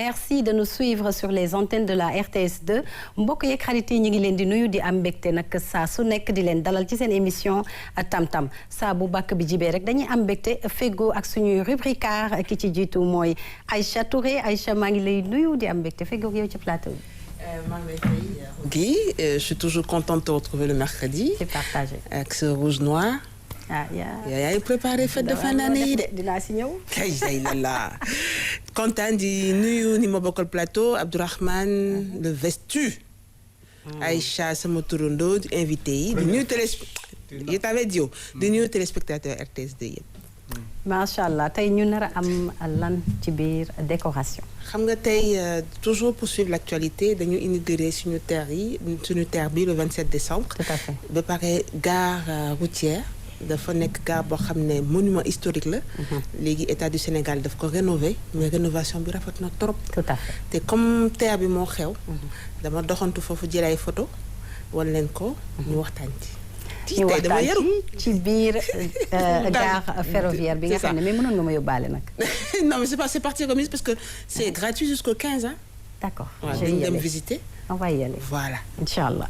merci de nous suivre sur les antennes de la RTS2 mbokk yeeg xarit yi ñu ngi leen di nuyu di am mbégte nag saa su nekk di leen dalal ci seen émission tam-tam saa bu bàkk bi jibee rek dañuy am mbégte feggoo ak suñuy rubricard ki ci jiitu mooy Aïcha Touré Aïcha maa ngi lay nuyu di am mbégte feggoo ak yow ci plateau bi. maa ngi lay fay Guy, je suis toujours contente de te retrouver le mercredi. C'est partagé. Avec ce rouge noir. ah yaa préparé fête de fin d'année yi de. dinaa si ñëw. kay la kontaan di nuyu ni ma bokkal plateau Abdourahmane le Vestu. Aïcha sama turando di invité yi di nuyu di nuyu téléspectateur RTS2 yëpp. macha allah tey ñu nar a am lan ci biir décoration. xam nga tey toujours pour suivre l'actualité dañu inaugurer suñu terre bi le 27 décembre. tout à fait ba pare gare routière. dafa nekk gare boo xam ne monument historique la. léegi état du Sénégal daf ko rénover mais rénovation bi rafet na trop. tout à fait te comme terre bi moo xew. dama doxantu foofu jël ay photo wan leen ko. ñu waxtaan ci. ñu waxtaan ci biir gare ferroviaire bi nga xam ne mais mënoon nga ma yóbbaale nag. non mais c'est parti remise parce que c'est gratuit jusqu'au 15 hein. D'accord. Je vais aller visiter. On va y aller. Voilà. Inch'Allah.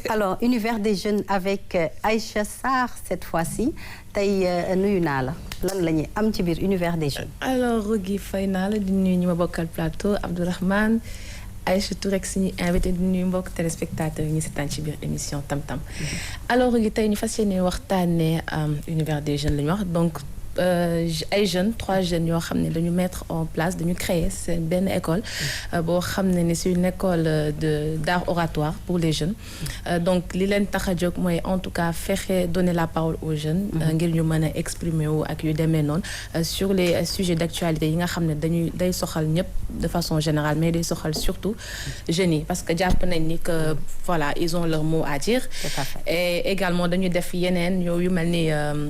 Alors, univers des jeunes avec Aïcha Sarr cette fois-ci. Tey nuyu naa la lan la ñuy am ci biir univers des jeunes. Alors Rougui fay naa la di nuyu ñi ma bokkal plateau Abdourahmane Aïcha Touré ak suñu invité di nuyu mbokk téléspectateurs yi ñu seetaan ci biir émission tam-tam. Alors Rougui tey ñu fas yéene waxtaanee univers des jeunes la ñu wax donc. ay jeunes 3 jeunes yoo xam ne dañu mettre en place dañu créer seen benn école boo xam ne ni c'est une école d'art oratoire pour les jeunes donc li leen tax a jóg mooy en tout cas fexe donner la parole aux jeunes ngir ñu mën a exprimer wu ak yu demee noonu sur les sujets d'actualité yi nga xam ne day soxal ñëpp de façon générale mais day soxal surtout jeunes yi parce que jàpp nañ ni que voilà ils ont leur mot à dire et également dañu def yeneen yu mel ni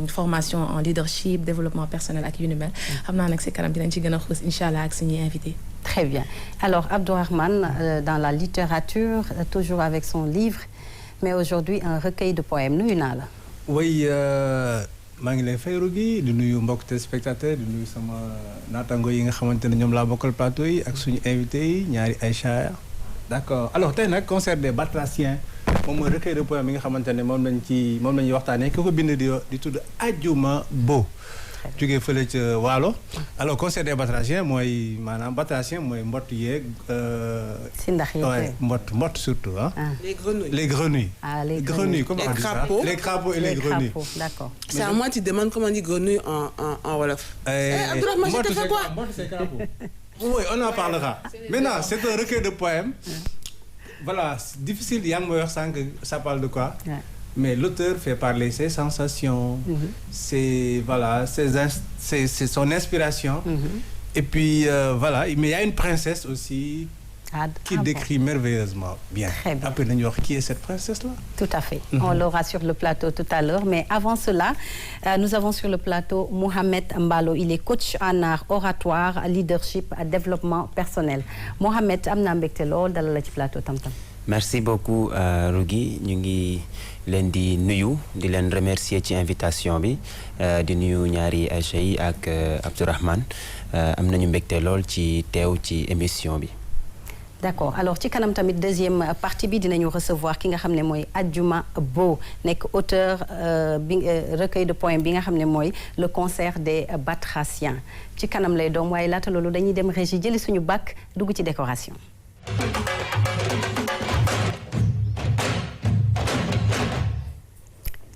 formation en leadership développement personnel ak yu ni mel xam naa nag si kanam dinañ ci gën a xuus incha allah ak suñuy invité. Très bien alors Abdourahmane dans la littérature toujours avec son livre mais aujourd'hui un recueil de poèmes nuyu naa la. oui maa ngi lay fay Rougui di nuyu mbokk téléspectateur di nuyu sama naataango yi nga xamante ne ñoom laa bokkal plateau yi ak suñu invité yi ñaari Aïcha d'accord alors tey nag concert des Batraciens moom mooy recueil de poèmes yi nga xamante ne moom lañuy waxtaanee ki ko bind di tudd Adjuma Bo jógee fële ca Waalo alors concert des Batraciens mooy maanaam Batracien mooy mbott yeeg si ndax yeeg mbott surtout ah les grenouilles les grenouilles comment on dit ça les crapauds et les grenouilles d'accord c'est à moi tu demandes comment on dit grenouille en wolof Abdourahmane je te fais quoi mbott c'est crapaud oui on en parlera maintenant c'est un recueil de poèmes voilà c'est difficile yaa ngi may wax sànq ça parle de quoi mais l'auteur fait parler ses sensations c'est voilà c'est son inspiration et puis voilà mais il y a une princesse aussi qui décrit merveilleusement bien. Très bien. Après nañu wax qui est cette princesse là. Tout à fait. On l'aura sur le plateau tout à l'heure mais avant cela nous avons sur le plateau Mohamed Mballo il est coach en art oratoire leadership développement personnel Mohamed am naa mbégte lool dalal la ci plateau tam-tam. Merci beaucoup Rougui ñu ngi leen di nuyu di leen remercier ci invitation bi di nuyu ñaari Aïcha yi ak Abdourahmane am nañu mbégte lool ci teew ci émission bi. D'accord alors ci kanam tamit deuxième partie bi dinañu recevoir ki nga xam ne mooy Adjuma Bo nekk auteur bi recueil de poèmes bi nga xam ne mooy le concert des Batraciens ci kanam lay doom waaye laata loolu dañuy dem régie jëli suñu bac dugg ci décoration.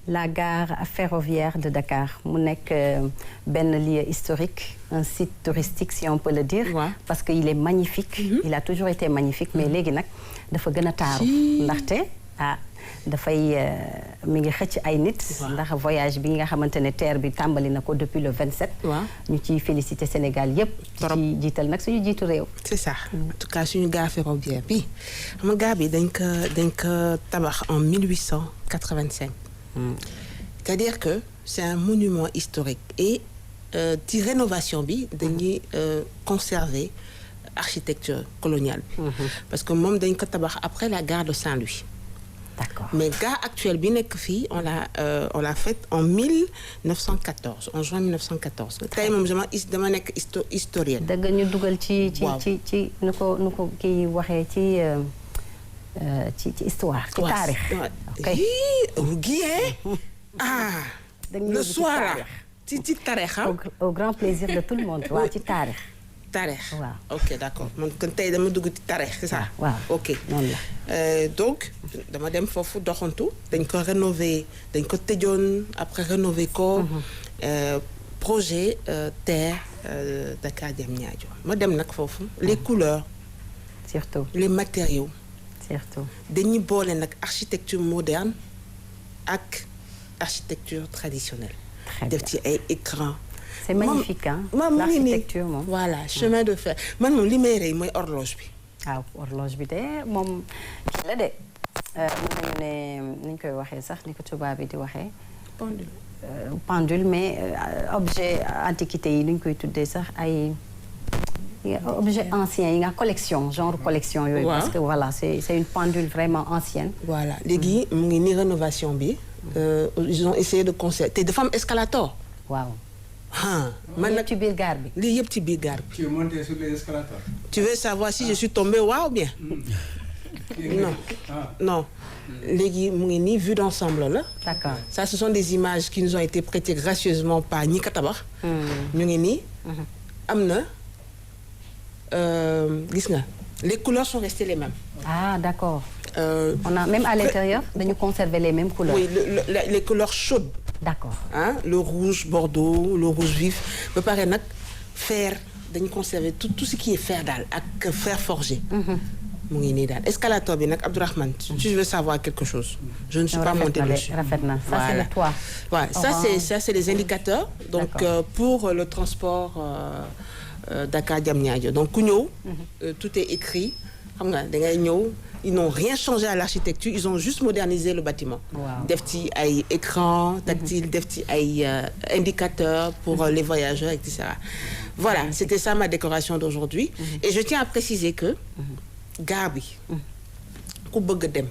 La gare ferroviaire de Dakar mu nekk benn lieu historique un site touristique si on peut le dire. Parce que il est magnifique. Il a toujours été magnifique mais léegi nag dafa gën a taaru. ndaxte dafay mi ngi xëcc ay nit. ndax voyage bi nga xamante ne TER bi tàmbali na ko depuis le 27. ñu ciy féliciter Sénégal yépp. ci jiital nag suñu jiitu réew. c'est ça en tout cas suñu gare ferroviaire bi xam nga gare bi dañ ko tabax en 1885. C'est-à-dire que c'est un monument historique et ci rénovation bi dañuy conserver architecture coloniale bi parce que moom dañ ko tabax après la gare de Saint-Louis D'accord. Mais gare actuelle bi nekk fii on l'a faite en 1914 en juin 1914. tey moom dama nekk historienne. dëgg ñu dugal ci nu ko kii waxee ci histoire. ci taarix. ok Rougui le soir là ci taarix au grand plaisir de tout le monde. waaw ci taarix. taarix waaw ok d'accord man kon tey dama dugg ci taarix c'est ça. waaw ok noonu la. donc dama dem foofu doxantu dañ ko rénover dañ ko tëjoon après rénover ko. projet terre Dakar Diamniadio ma dem nag foofu les couleurs. surtout les matériaux. surtout dañuy boole nag architecture moderne ak architecture traditionnelle. def ci ay écran. c'est magnifique hein l'architecture moom. voilà chemin de fer man moom li may rey mooy horloge bi. waaw horloge bi de moom kii la de mënuñu ne ni ñu koy waxee sax ni ko tubaab bi di waxee. pendule. pendule mais objet antiquité yi ni ñu koy tuddee sax ay objet ancien yi nga collection genre collection yooyu. parce que voilà c'est une pendule vraiment ancienne. voilà léegi mu ngi ni rénovation bi. ils ont essayé de conserver te dafa am escalator. waaw. man nag ci biir gaar bi. lii yëpp ci biir gaar bi. Tu es monté sur les escalators. Tu veux savoir si je suis tombée waaw bien. non non. léegi mu ngi nii vue d'ensemble la. d'accord ça ce sont des images qui nous ont été prêtées gracieusement par ñi ko tabax. ñu ngi nii. am na gis nga les couleurs sont restées les mêmes. ah d'accord. on a même à l'intérieur dañu conserver les mêmes couleurs. oui les couleurs chaudes. d'accord. le rouge bordeaux le rouge vif ba pare nag fer dañu conserver tout ce qui est fer daal ak fer forgé. mu ngi nii daal escalator bi nag Abdourahmane si je veux savoir quelque chose. je ne suis pas montée dessus. rafet na ça c'est le toit. Ouais, ça c'est les indicateurs. donc pour le transport Dakar Diamniadio donc ku ñëw. tout est écrit xam nga da ngay ñëw. Ils n'ont rien changé à l'architecture, ils ont juste modernisé le bâtiment. Def ci ay écran tactile, def ci ay indicateurs pour les voyageurs, etc. Voilà, c'était ça ma décoration d'aujourd'hui. Et je tiens à préciser que gaar bi ku bëgg dem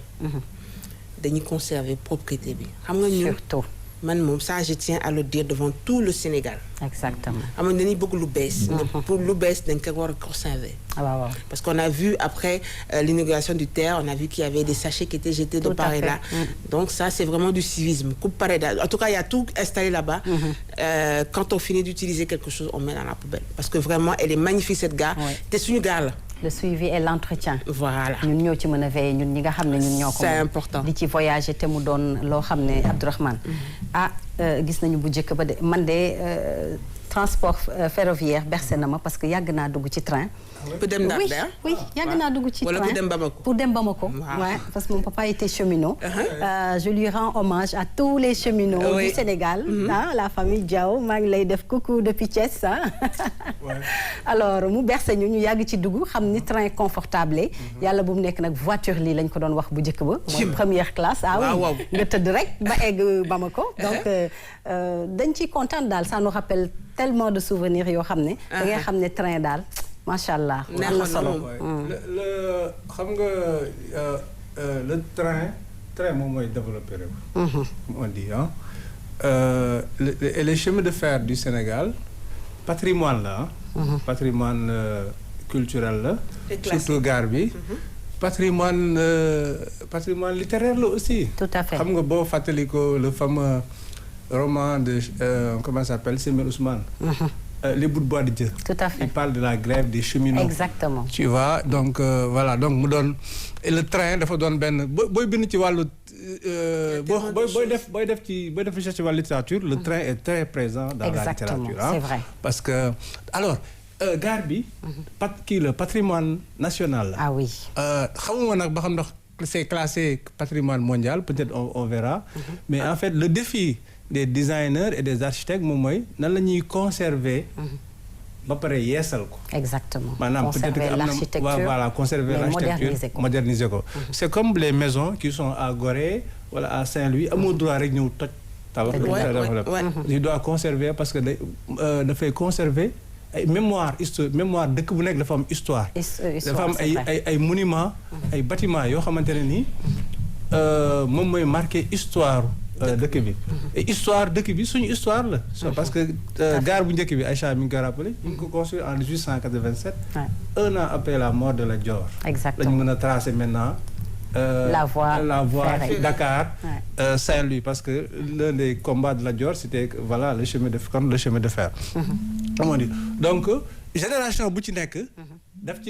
dañuy conserver propriété bi. Xam nga ñun surtout. man moom ça je tiens à le dire devant tout le Sénégal. exactement. xam nga dañuy bëgg lu bees. pour lu bees dañ ko war a conserver. waaw. parce qu'on a vu après l'inauguration du terre on a vu qu'il y avait des sachets qui étaient jetés de part et là. donc ça c'est vraiment du civisme ku pare daal en tout cas il y a tout installé là-bas. Quand on finit d'utiliser quelque chose on met dans la poubelle parce que vraiment elle est magnifique cette gare. te suñu gare la. le suivi et l'entretien. voilà ñun ñoo ci mën a veiller ñun ñi nga xam ne ñun ñoo ko. c'est important di ci voyager te mu doon loo xam ne Abdourahmane. gis nañu bu njëkk ba de man de transport ferroviaire bercé na ma parce que yàgg naa dugg ci train. pour dem Ndar oui yàgg naa dugg ci train wala pour dem Bamako. pour dem Bamako. ouais parce que mon papa était cheminot. Je lui rends hommage à tous les cheminots du Sénégal. La famille Diaw maa ngi lay def coucou depuis Thiès alors mu bercé ñu yàgg ci dugg xam ni train confortable yàlla bu mu nekk nag voiture lii lañ ko doon wax bu njëkk ba. mooy première classe. oui nga tëdd rek ba egg Bamako. donc dañ ciy kontaan daal ça nous rappelle tellement de souvenirs yoo xam ne. da ngay xam ne train daal. macha allah am na solo. le xam nga le train moom mooy développé rek. on dit les chemins de fer du Sénégal patrimoine la patrimoine culturel la. surtout gare bi. patrimoine littéraire la aussi. tout à fait xam nga boo fàttali ko le fameux roman de comment ça s'appelle Semel Ousmane. Les bouts de bois de Dieu. Tout à fait. Il parle de la grève des cheminots. Exactement. Tu vois donc voilà donc mu doon le train dafa doon benn booy bind ci wàllu booy def recherche ci wàllu littérature le train est très présent dans la littérature. C'est vrai. parce que alors gare bi. le patrimoine national la. Ah oui. xamuma nag ba xam ndax c'est classé patrimoine mondial peut-être on verra. Mais en fait le défi des designers et des architectes moom mooy nan la ñuy conserver. ba pare yeesal ko. exactement maanaam peut-être que am na voilà conserver l'architecture moderniser ko. c'est comme les maisons qui sont à Gorée wala à Saint-Louis amoo droit rek ñëw toj. tabax il doit conserver parce que dafay conserver ay mémoire dëkk bu nekk dafa am histoire. dafa am ay monuments ay bâtiments yoo xamante ne nii moom mooy marqué histoire dëkk bi. et histoire dëkk bi suñu histoire la. parce que gare bu njëkk bi Aïcha mi ngi ko rappelé. ñu ngi ko construit en 1887. un an après la mort de Lat Dior. exactement lañu mën a tracer maintenant. la voie Dakar Saint-Louis parce que l'un des combats de Lat Dior c'était voilà le chemin de fer. comment dire donc génération bu ci nekk. daf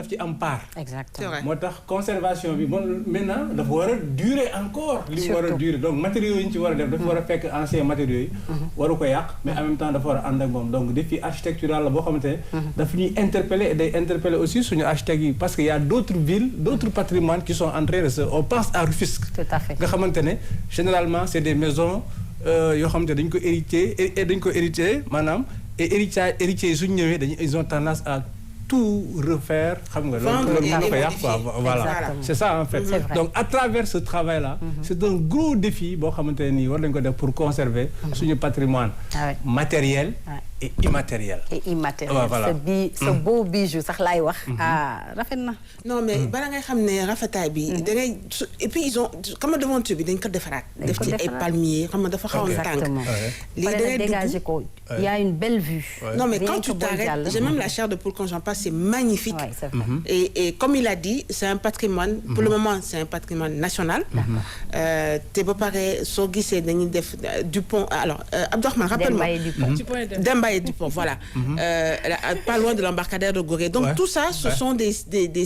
ci am part. exactement moo tax conservation bi maintenant dafa war a durer encore. li mu war a durer donc matériaux yi ñu ci war a def dafa war a fekk anciens matériaux yi. waru ko yàq mais en même temps dafa war a ànd ak moom donc défi architectural la boo xamante ne. dafa ñuy interpeller et day interpeller aussi suñu architectes yi parce que y a d'autres villes d'autres patrimoines qui sont en train de se on pense à Rufisque. tout à fait nga xamante ne généralement c'est des maisons yoo xamante ne dañ ko hérité maanaam et héritiers yi suñu ñëwee ils ont tendance à tout refaire xam nga loolu ko yàq quoi voilà c'est ça en fait donc à travers ce travail là c'est un gros défi boo xamante ne nii war nañu ko def pour conserver suñu patrimoine matériel et immatériel voilà ce beau bijou sax laay wax rafet na non mais bala ngay xam ne rafetaay bi da ngay et puis ils ont comme devanture bi dañ ko defaraat def ci ay palmiers xam nga dafa xaw a tànk lii da ngay dégager ko il y a une belle vue non mais quand tu t'arrêtes j'ai même la chair de poule quand j'en passe c'est magnifique et comme il a dit c'est un patrimoine pour le moment c'est un patrimoine national te ba pare soo gisee dañuy def Dupont alors Abdourahmane rappelle-moi Demba et Dupont voilà pas loin de l'embarcadère de Gorée donc tout ça ce sont des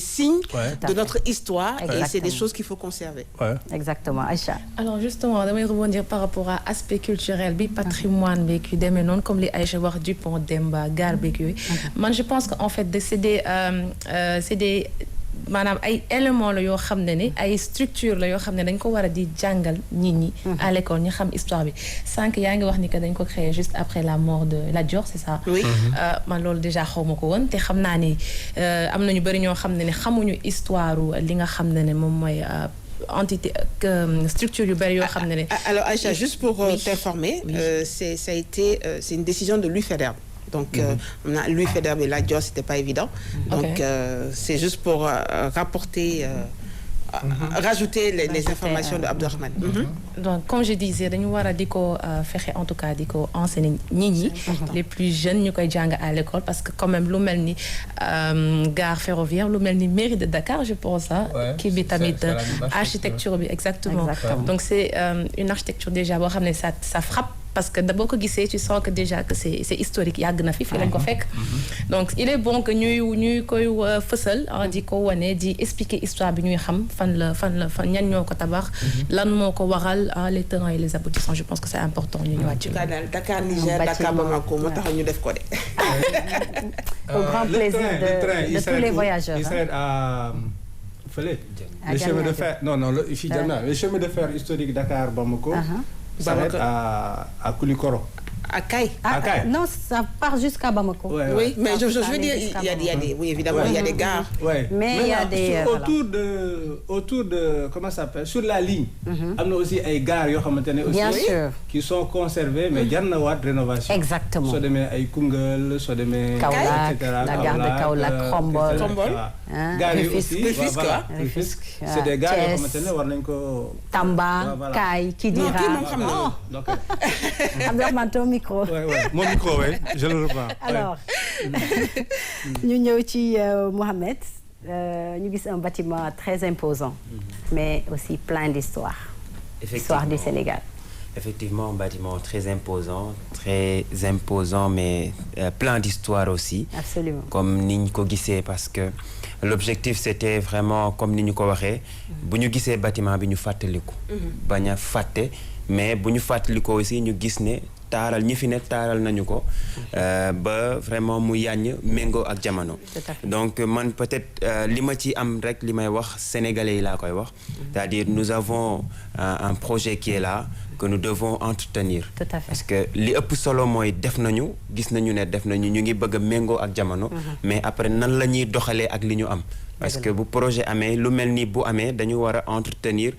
signes de notre histoire et c'est des choses qu'il faut conserver exactement Aïcha alors justement damay rebondir par rapport à aspect culturel bi patrimoine bi ki demee noonu comme li Aïcha wax Dupont Demba gare beeg yooyu man je pense que en fait c'est des maanaam ay éléments la yoo xam ne ni ay structure la yoo xam ne dañ ko war a di jàngal nit ñi à l'école ñu xam histoire bi sànq yaa ngi wax ni que dañ ko créé juste après la mort de Lat Dior c'est ça oui man loolu déjà xaw ma ko woon te xam naa ni am nañu bëri ñoo xam ne ni xamuñu histoire li nga xam ne moom mooy entité structure yu bëri yoo xam ne alors Aïcha juste pour t'informer c'est une décision de Louis Faidherbe donc Louis Faidherbe et Lat Dior c'était pas évident donc c'est juste pour rapporter rajouter les informations de Abdourahmane donc comme je disais dañu war a di ko fexe en tout cas di ko enseigner nit ñi les plus jeunes ñu koy jàng à l'école parce que quand même lu mel ni gare ferroviaire lu mel ni mairie de Dakar je pense kii bi tamit architecture bi exactement donc c'est une architecture déjà boo xam ne ça frappe parce que boo ko gisee tu sens que déjà que c'est historique yàgg na fi lañ ko fekk donc il est bon que ñuy koy fësal di ko wane di expliquer histoire bi ñuy xam fan ñan ñoo ko tabax lan moo ko waral les tenants et les aboutissants je pense que c'est important ñu ñëwaat ci Dakar Niger Dakar Bamako moo tax ñu def ko de au grand plaisir de tous les voyageurs il serait à fële le chemin de fer le chemin de fer historique Dakar Bamako s'arrête à Koulikoro. À Kay. Non, ça part jusqu'à Bamako. Oui, mais je veux dire, il y a des, oui, évidemment, il y a des gares. Mais il y a des autour de comment ça s'appelle sur la ligne. am na aussi ay gares yoo xamante ne aussi. Bien sûr. qui sont conservées mais jar na waat rénovation. Exactement. soo demee ay Koungheul soo demee. Kaolack la gare de Kaolack Khombol. gares yi aussi Rufisque. c'est des gares yoo xamante ne war nañ ko. Tamba Kay Kidira. non kii moom xam na. Abdourahmane ton micro. Mon micro oui je le reprends. alors ñu ñëw ci Mohamed ñu gis un bâtiment très imposant mais aussi plein d'histoire. Histoire du Sénégal. Effectivement, un bâtiment très imposant mais plein d'histoire aussi. Absolument. Comme ni ñu ko gisee parce que l'objectif c'était vraiment comme ni ñu ko waxee bu ñu gisee bâtiment bi ñu fàttaliku. bañ a fàtte mais bu ñu fàttaliku aussi ñu gis ne taaral ñi fi ne taaral nañu ko ba vraiment mu yàññ méngoo ak jamono. Donc man peut-être li ma ci am rek li may wax sénégalais yi laa koy wax. C'est-à-dire nous avons un projet qui est là que nous devons entretenir. Tout à fait. Parce que li ëpp solo mooy def nañu gis nañu ne def nañu ñu ngi bëgg a méngoo ak jamono. Mais après nan la ñuy doxalee ak li ñu am parce que bu projet amee lu mel ni bu amee dañu war a entretenir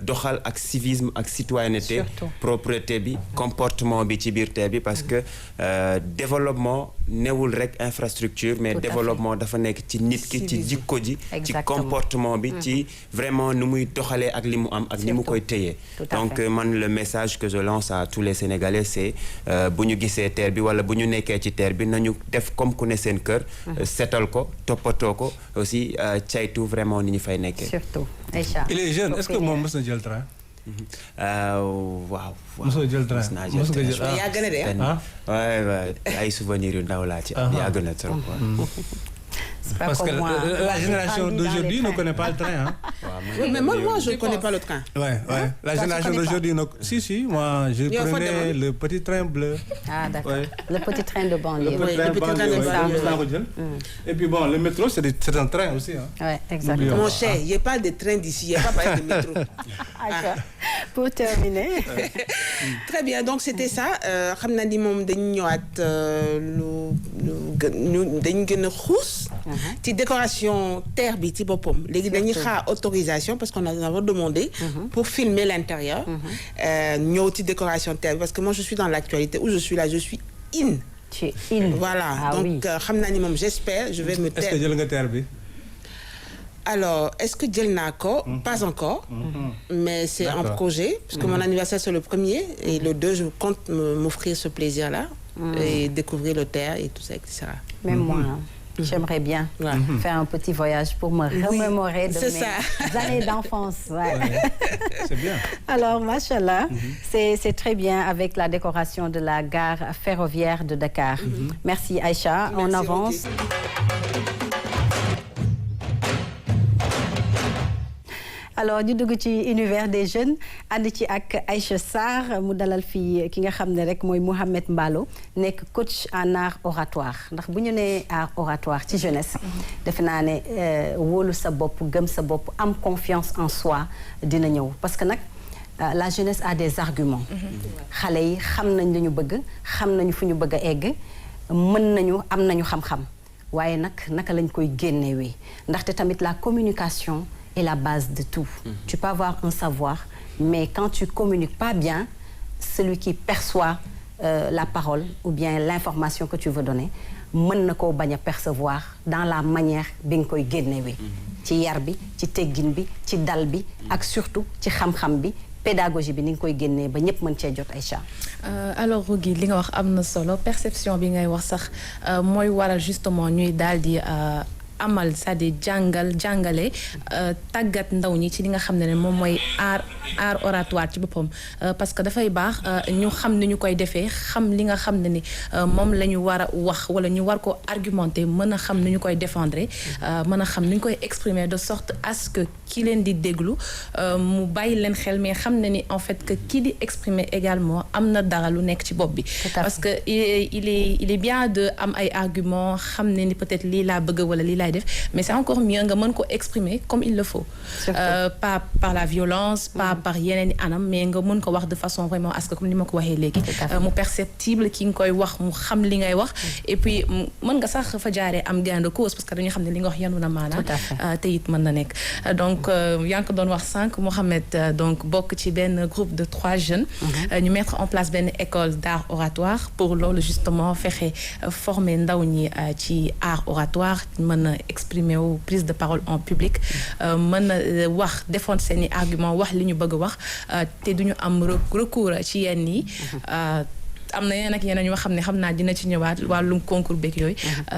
doxal ak civisme ak citoyenneté propreté bi comportement bi ci biir terre bi parce que développement newul rek infrastructure mais développement dafa nekk ci nit ki ci jikko ji ci comportement bi ci vraiment nu muy doxalee ak li mu am ak ni mu koy téyee donc man le message que je lance à tous les Sénégalais c'est bu ñu gisee terre bi wala bu ñu nekkee ci terre bi nañu def comme ku ne seen kër setal ko toppatoo ko aussi caytu vraiment ni ñu fay nekkee. surtout Aïcha. il est jeune est-ce que moom mës na jël train. waaw. mosoo jël train mos nga jël yaa gën a de waaw ay souvenirs yu ndaw laa ci am. yaa gën a trop parce que la génération d'aujourd'hui ne connaît pas le train hein. Mais moi je ne connais pas le train. Ouais. La génération d'aujourd'hui si moi je prenais le petit train bleu. Ah d'accord. Le petit train de banlieue. Le petit train de banlieue. Et puis bon le métro c'est un train aussi hein. Ouais, exactement. Mon cher, il n'y a pas de train d'ici, il n'y a pas parlé de métro. Pour terminer. Très bien, donc c'était ça. Xam naa ni moom dañu ñëwaat dañu gën a xuus ci décoration terre bi ci boppam. Léegi dañuy xaar autorisation parce qu'on a demandé pour filmer l'intérieur. ñëw ci décoration terre bi parce que moi je suis dans l'actualité où je suis là, je suis in. Tu es in. Voilà, donc xam naa ni moom j'espère, je vais me taire. Est-ce que jël nga terre bi? Alors, est-ce que jël naa ko? Pas encore, mais c'est un projet, parce que mon anniversaire c'est le 1er et le 2, je compte m'offrir ce plaisir-là et découvrir le terre et tout ça, etc. Même moi, j'aimerais bien faire un petit voyage pour me remémorer de mes années d'enfance. Ouais. C'est bien. Alors, machallah, c'est très bien avec la décoration de la gare ferroviaire de Dakar. Merci Aïcha, on avance. Alors ñu dugg ci univers des jeunes ànd ci ak Aïcha Sarr mu dalal fii ki nga xam ne rek mooy Mouhamed Mballo nekk coach en art oratoire ndax bu ñu nee art oratoire ci jeunesse defe naa ne wóolu sa bopp gëm sa bopp am confiance en soi dina ñëw parce que nag la jeunesse a des arguments xale yi xam nañ li ñu bëgg xam nañu fu ñu bëgg a egg mën nañu am nañu xam-xam waaye nag naka lañ koy génnewee ndaxte tamit la communication est la base de tout. Tu peux avoir un savoir, mais quand tu communiques pas bien, celui qui perçoit la parole ou bien l'information que tu veux donner, mën na koo bañ a percevoir dans la manière bi nga koy génnewee. ci yar bi ci teggin bi ci dal bi ak surtout ci xam-xam bi pédagogie bi ni nga koy génnee ba ñëpp mën cee jot Aïcha. Alors Rougui li nga wax am na solo perception bi ngay wax sax mooy waral justement ñuy daal di amal c'est-à-dire jàngale tàggat ndaw ñi ci li nga xam ne moom mooy art oratoire ci boppam parce que dafay baax ñu xam ni ñu koy defee xam li nga xam ne ni moom la ñu war a wax wala ñu war ko argumenter mën a xam ni ñu koy défendre mën a xam ni ñu koy exprimer de sorte à ce que ki leen di déglu mu bàyyi leen xel mais xam ne ni en fait que kii di exprimer également am na dara lu nekk ci bopp bi parce que il est bien de am ay arguments xam ne ni peut-être lii laa bëgg wala lii laa def mais c'est encore mieux nga mën ko exprimer comme il le faut pas par la violence pas par yeneen i anam mais nga mën ko wax de façon vraiment à ce que comme ni ma ko waxee léegi mu perceptible ki nga koy wax mu xam li ngay wax et puis mën nga sax fa jaaree am gain de cause parce que dañu xam ne li nga wax yanu na maanaam te it mën na nekk donc yaa ngi ko doon wax sànq Mohamed donc bokk ci benn groupe de 3 jeunes ñu mettre en place benn école d'art oratoire pour loolu justement fexe former ndaw ñi ci art oratoire mën a exprimer wu prise de parole en public mën a wax défendre seeni argument wax li ñu bëgg a wax te duñu am recours ci yenn yi am na yeneen ak yeneen yoo xam ne xam naa dina ci ñëwaat wàllum concours beeg yooyu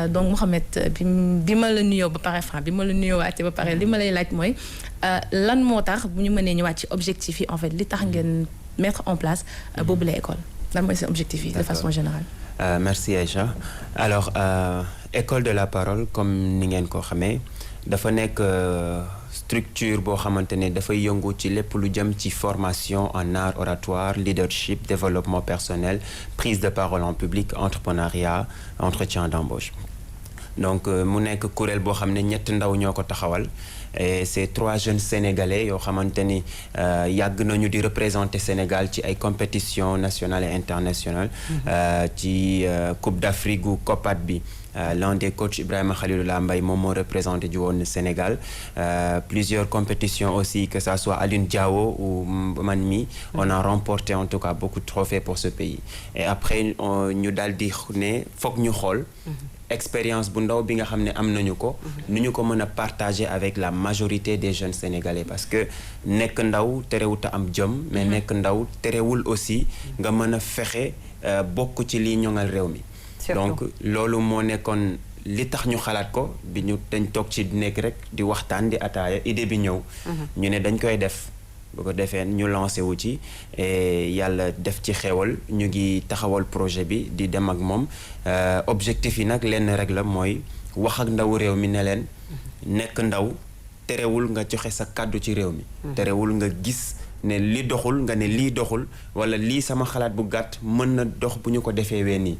donc Mouhamed bi ma la nuyoo ba pare bi ma la nuyoowaatee ba pare li ma lay laaj mooy lan moo tax bu ñu mënee ñëwaat ci objectif yi en fait li tax ngeen mettre en place boobu la école lan mooy seen objectif yi de façon générale. Merci Aïcha alors école de la parole comme ni ngeen ko xamee dafa nekk structure boo xamante ne dafay yëngu ci lépp lu jëm ci formation en art oratoire leadership développement personnel prise de parole en public entrepreneuriat entretien d'embauche donc mu nekk kuréel boo xam ne ñett ndaw ñoo ko taxawal et c'est 3 jeunes sénégalais yoo xamante ni yàgg nañu di représenter Sénégal ci ay compétitions nationales et internationales ci Coupe d'Afrique gu COPAD bi l'un des coachs Ibrahima Khalilullah Mbaye moom moo représenté ju woon Sénégal plusieurs compétitions aussi que ça soit Aline Diawo ou man mi on a remporté en tout cas beaucoup de trophées pour ce pays et après ñu daal di ne foog ñu xool expérience bu ndaw bi nga xam ne am nañu ko nu ñu ko mën a partager avec la majorité des jeunes sénégalais parce que nekk ndaw terewut a am jom mais nekk ndaw terewul aussi nga mën a fexe bokk ci liy ñoŋal réew mi donc loolu moo nekkoon li tax ñu xalaat ko bi ñu dañ toog ci nekk rek di waxtaan di ataaya idée bi ñëw ñu ne dañ koy def bu ko defee ñu lancé wu ci et yàlla def ci xewal ñu ngi taxawal projet bi di dem ak moom objectif yi nag lenn rek la mooy wax ak ndawu réew mi ne leen nekk ndaw terewul nga joxe sa kàddu ci réew mi terewul nga gis ne li doxul nga ne lii doxul wala lii sama xalaat bu gàtt mën na dox bu ñu ko defee wee nii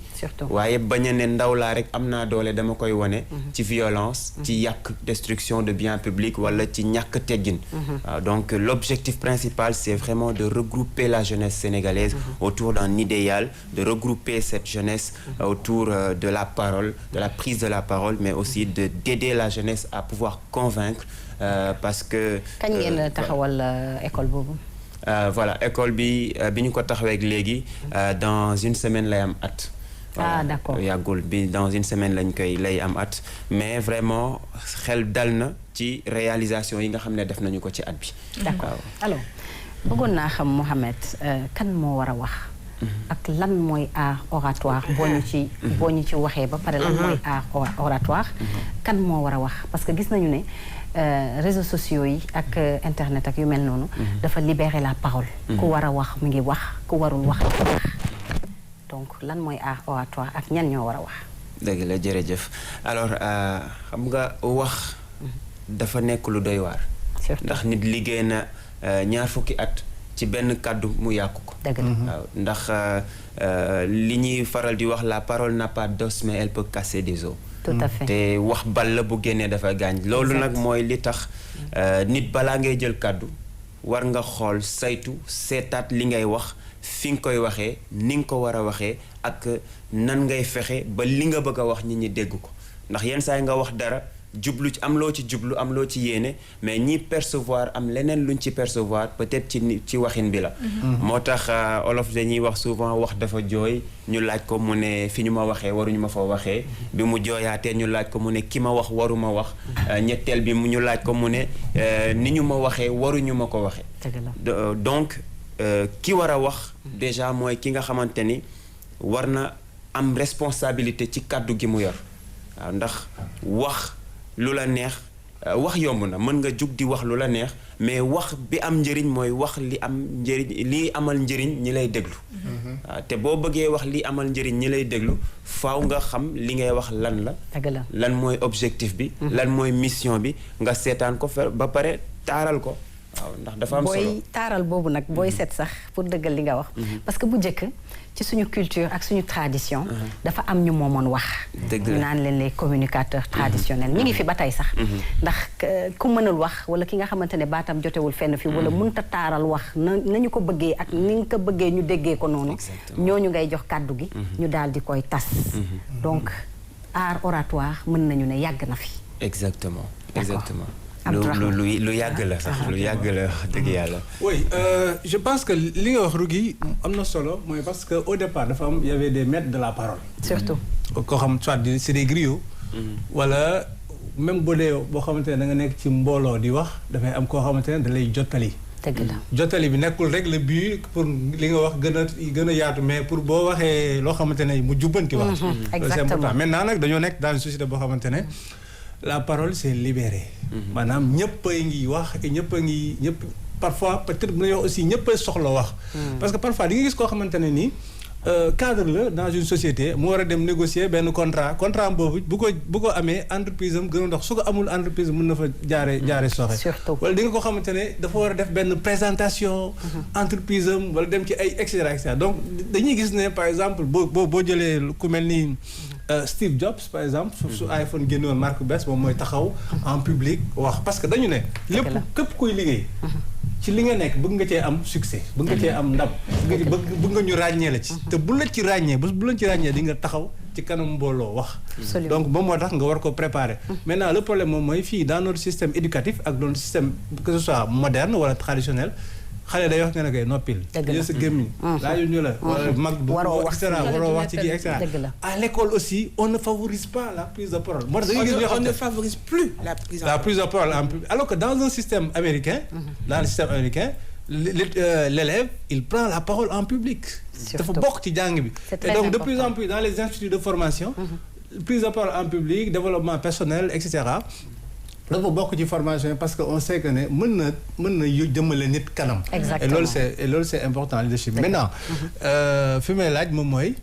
waaye bañ a ne ndaw laa rek am naa doole dama koy wone ci violence ci yàq destruction de biens publics wala ci ñàkk teggin waaw donc l'objectif principal c'est vraiment de regrouper la jeunesse sénégalaise autour d'un idéal de regrouper cette jeunesse autour de la parole de la prise de la parole mais aussi d'aider la jeunesse à pouvoir convaincre parce que kañ ngeen taxawal école boobu voilà école bi ñu ko taxawee léegi dans une semaine lay am at. Ah d'accord yàggul bi dans une semaine lay am at mais vraiment xel dal na ci réalisation yi nga xam ne def nañu ko ci at bi. d'accord alors bëggoon naa xam Mohamed kan moo war a wax. ak lan mooy art oratoire boo ñu ci waxee ba pare lan mooy art oratoire. kan moo war a wax parce que gis nañu ne. réseaux sociaux yi ak internet ak yu mel noonu dafa libérer la parole ku war a wax mu ngi wax ku warul wax dafa wax donc lan mooy art oratoire ak ñan ñoo war a wax dëgg la jërëjëf alors xam nga wax dafa nekk lu doy waar ndax nit liggéey na 2 fukki at ci benn kàddu mu yàqu ko dëgg la waaw ndax li ñuy faral di wax la parole n'a pas d'os mais elle peut casser des os tout à fait te wax bal la bu génnee dafa gaañ loolu nag mooy li tax nit balaa ngay jël kàddu war nga xool saytu seetaat li ngay wax fi nga koy waxee ni nga ko war a waxee ak nan ngay fexe ba li nga bëgg a wax nit ñi dégg ko ndax yenn saa yi nga wax dara jublu ci am loo ci jublu am loo ci yéene mais ñi percevoir am leneen luñ ci percevoir peut-être ci waxin bi la moo tax olof dañuy wax souvent wax dafa jooy ñu laaj ko mu ne fi ñu ma waxee waruñu ma fa waxee bi mu jooyaatee ñu laaj ko mu ne ki ma wax waruma wax ñetteel bi mu ñu laaj ko mu ne ni ñu ma waxee waruñu ma ko waxee donc ki war a wax déjà mooy ki nga xamante ni war na am responsabilité ci kàddu gi mu yor waaw ndax wax lu la neex wax yomb na mën nga jug di wax lu la neex mais wax bi am njëriñ mooy wax li am njëriñ li amal njëriñ ñi lay déglu waaw te boo bëggee wax li amal njëriñ ñi lay déglu faaw nga xam li ngay wax lan la lan mooy objectif bi lan mooy mission bi nga seetaan ko ba pare taaral ko waaw ndax dafa am solo booy taaral boobu nag booy seet sax pour dëggal li nga wax parce que bu njëkk ci suñu culture ak suñu tradition dafa am ñu moomoon wax ñu naan leen les communicateurs traditionnels ñi ngi fi ba tey sax ndax ku mënul wax wala ki nga xamante ne baatam jotewul fenn fi wala mënta taaral wax nañu ko bëggee ak ni nga ko bëggee ñu déggee ko noonu ñooñu ngay jox kàddu gi ñu daal di koy tas donc art oratoire mën nañu ne yàgg na fi exactement lu yàgg la sax lu yàgg la dëgg yàlla. oui je pense que li nga wax Rougui am na solo mooy parce que au départ dafa am y avait des maîtres de la parole. surtout. koo xam soit c'est des griots. wala même boo xamante ne da nga nekk ci mbooloo di wax dafay am koo xamante ne da lay jottali. dëgg la jottali bi nekkul rek le but pour li nga wax gën a yaatu mais pour boo waxee loo xamante ne mu jubbanti wax. exactement c'est important maintenant nag dañoo nekk dans une société boo xamante ne. la parole c'est libéré. maanaam ñëpp a ngi wax et ñëpp parfois peut-être mën nañu wax aussi ñëpp a soxla wax. parce que parfois di nga gis koo xamante ne nii cadre la dans une société mu war a dem négocier benn contrat boobu bu ko amee entreprise am gën a dox su ko amul entreprise mën na fa jaare soxe. surtout wala di nga ko xamante ne dafa war a def benn présentation. entreprise am wala dem ci ay et cetera donc dañuy gis ne par exemple boo jëlee ku mel ni. Steve Jobs par exemple su iPhone génnoon marque bees moom mooy taxaw en public wax parce que dañu ne lépp képp kuy liggéey ci li nga nekk bëgg nga cee am succès bëgg nga cee am ndam bëgg nga ñu ràññee la ci te bu la ci ràññee bu la ci ràññee di nga taxaw ci kanam mbooloo wax donc moom moo tax nga war ko préparer maintenant le problème moom mooy fii dans notre système éducatif ak dans notre système que ce soit moderne wala traditionnel xale day wax nga ne koy noppil jël sa gémmiñ laaju ñu la wala mag du et cetera waroo wax ci kii et cetera à l'école aussi on ne favorise pas la prise de parole moo tax da ngay gis on ne favorise plus la prise de parole en public alors que dans un système américain l'élève il prend la parole en public dafa bokk ci jàng bi et donc de plus en plus dans les instituts de formation prise de parole en public développement personnel et cetera dafa bokk ci formation parce que on sait que ne mën na jëmale nit kanam et loolu c'est important leadership maintenant fi may laaj moom mooy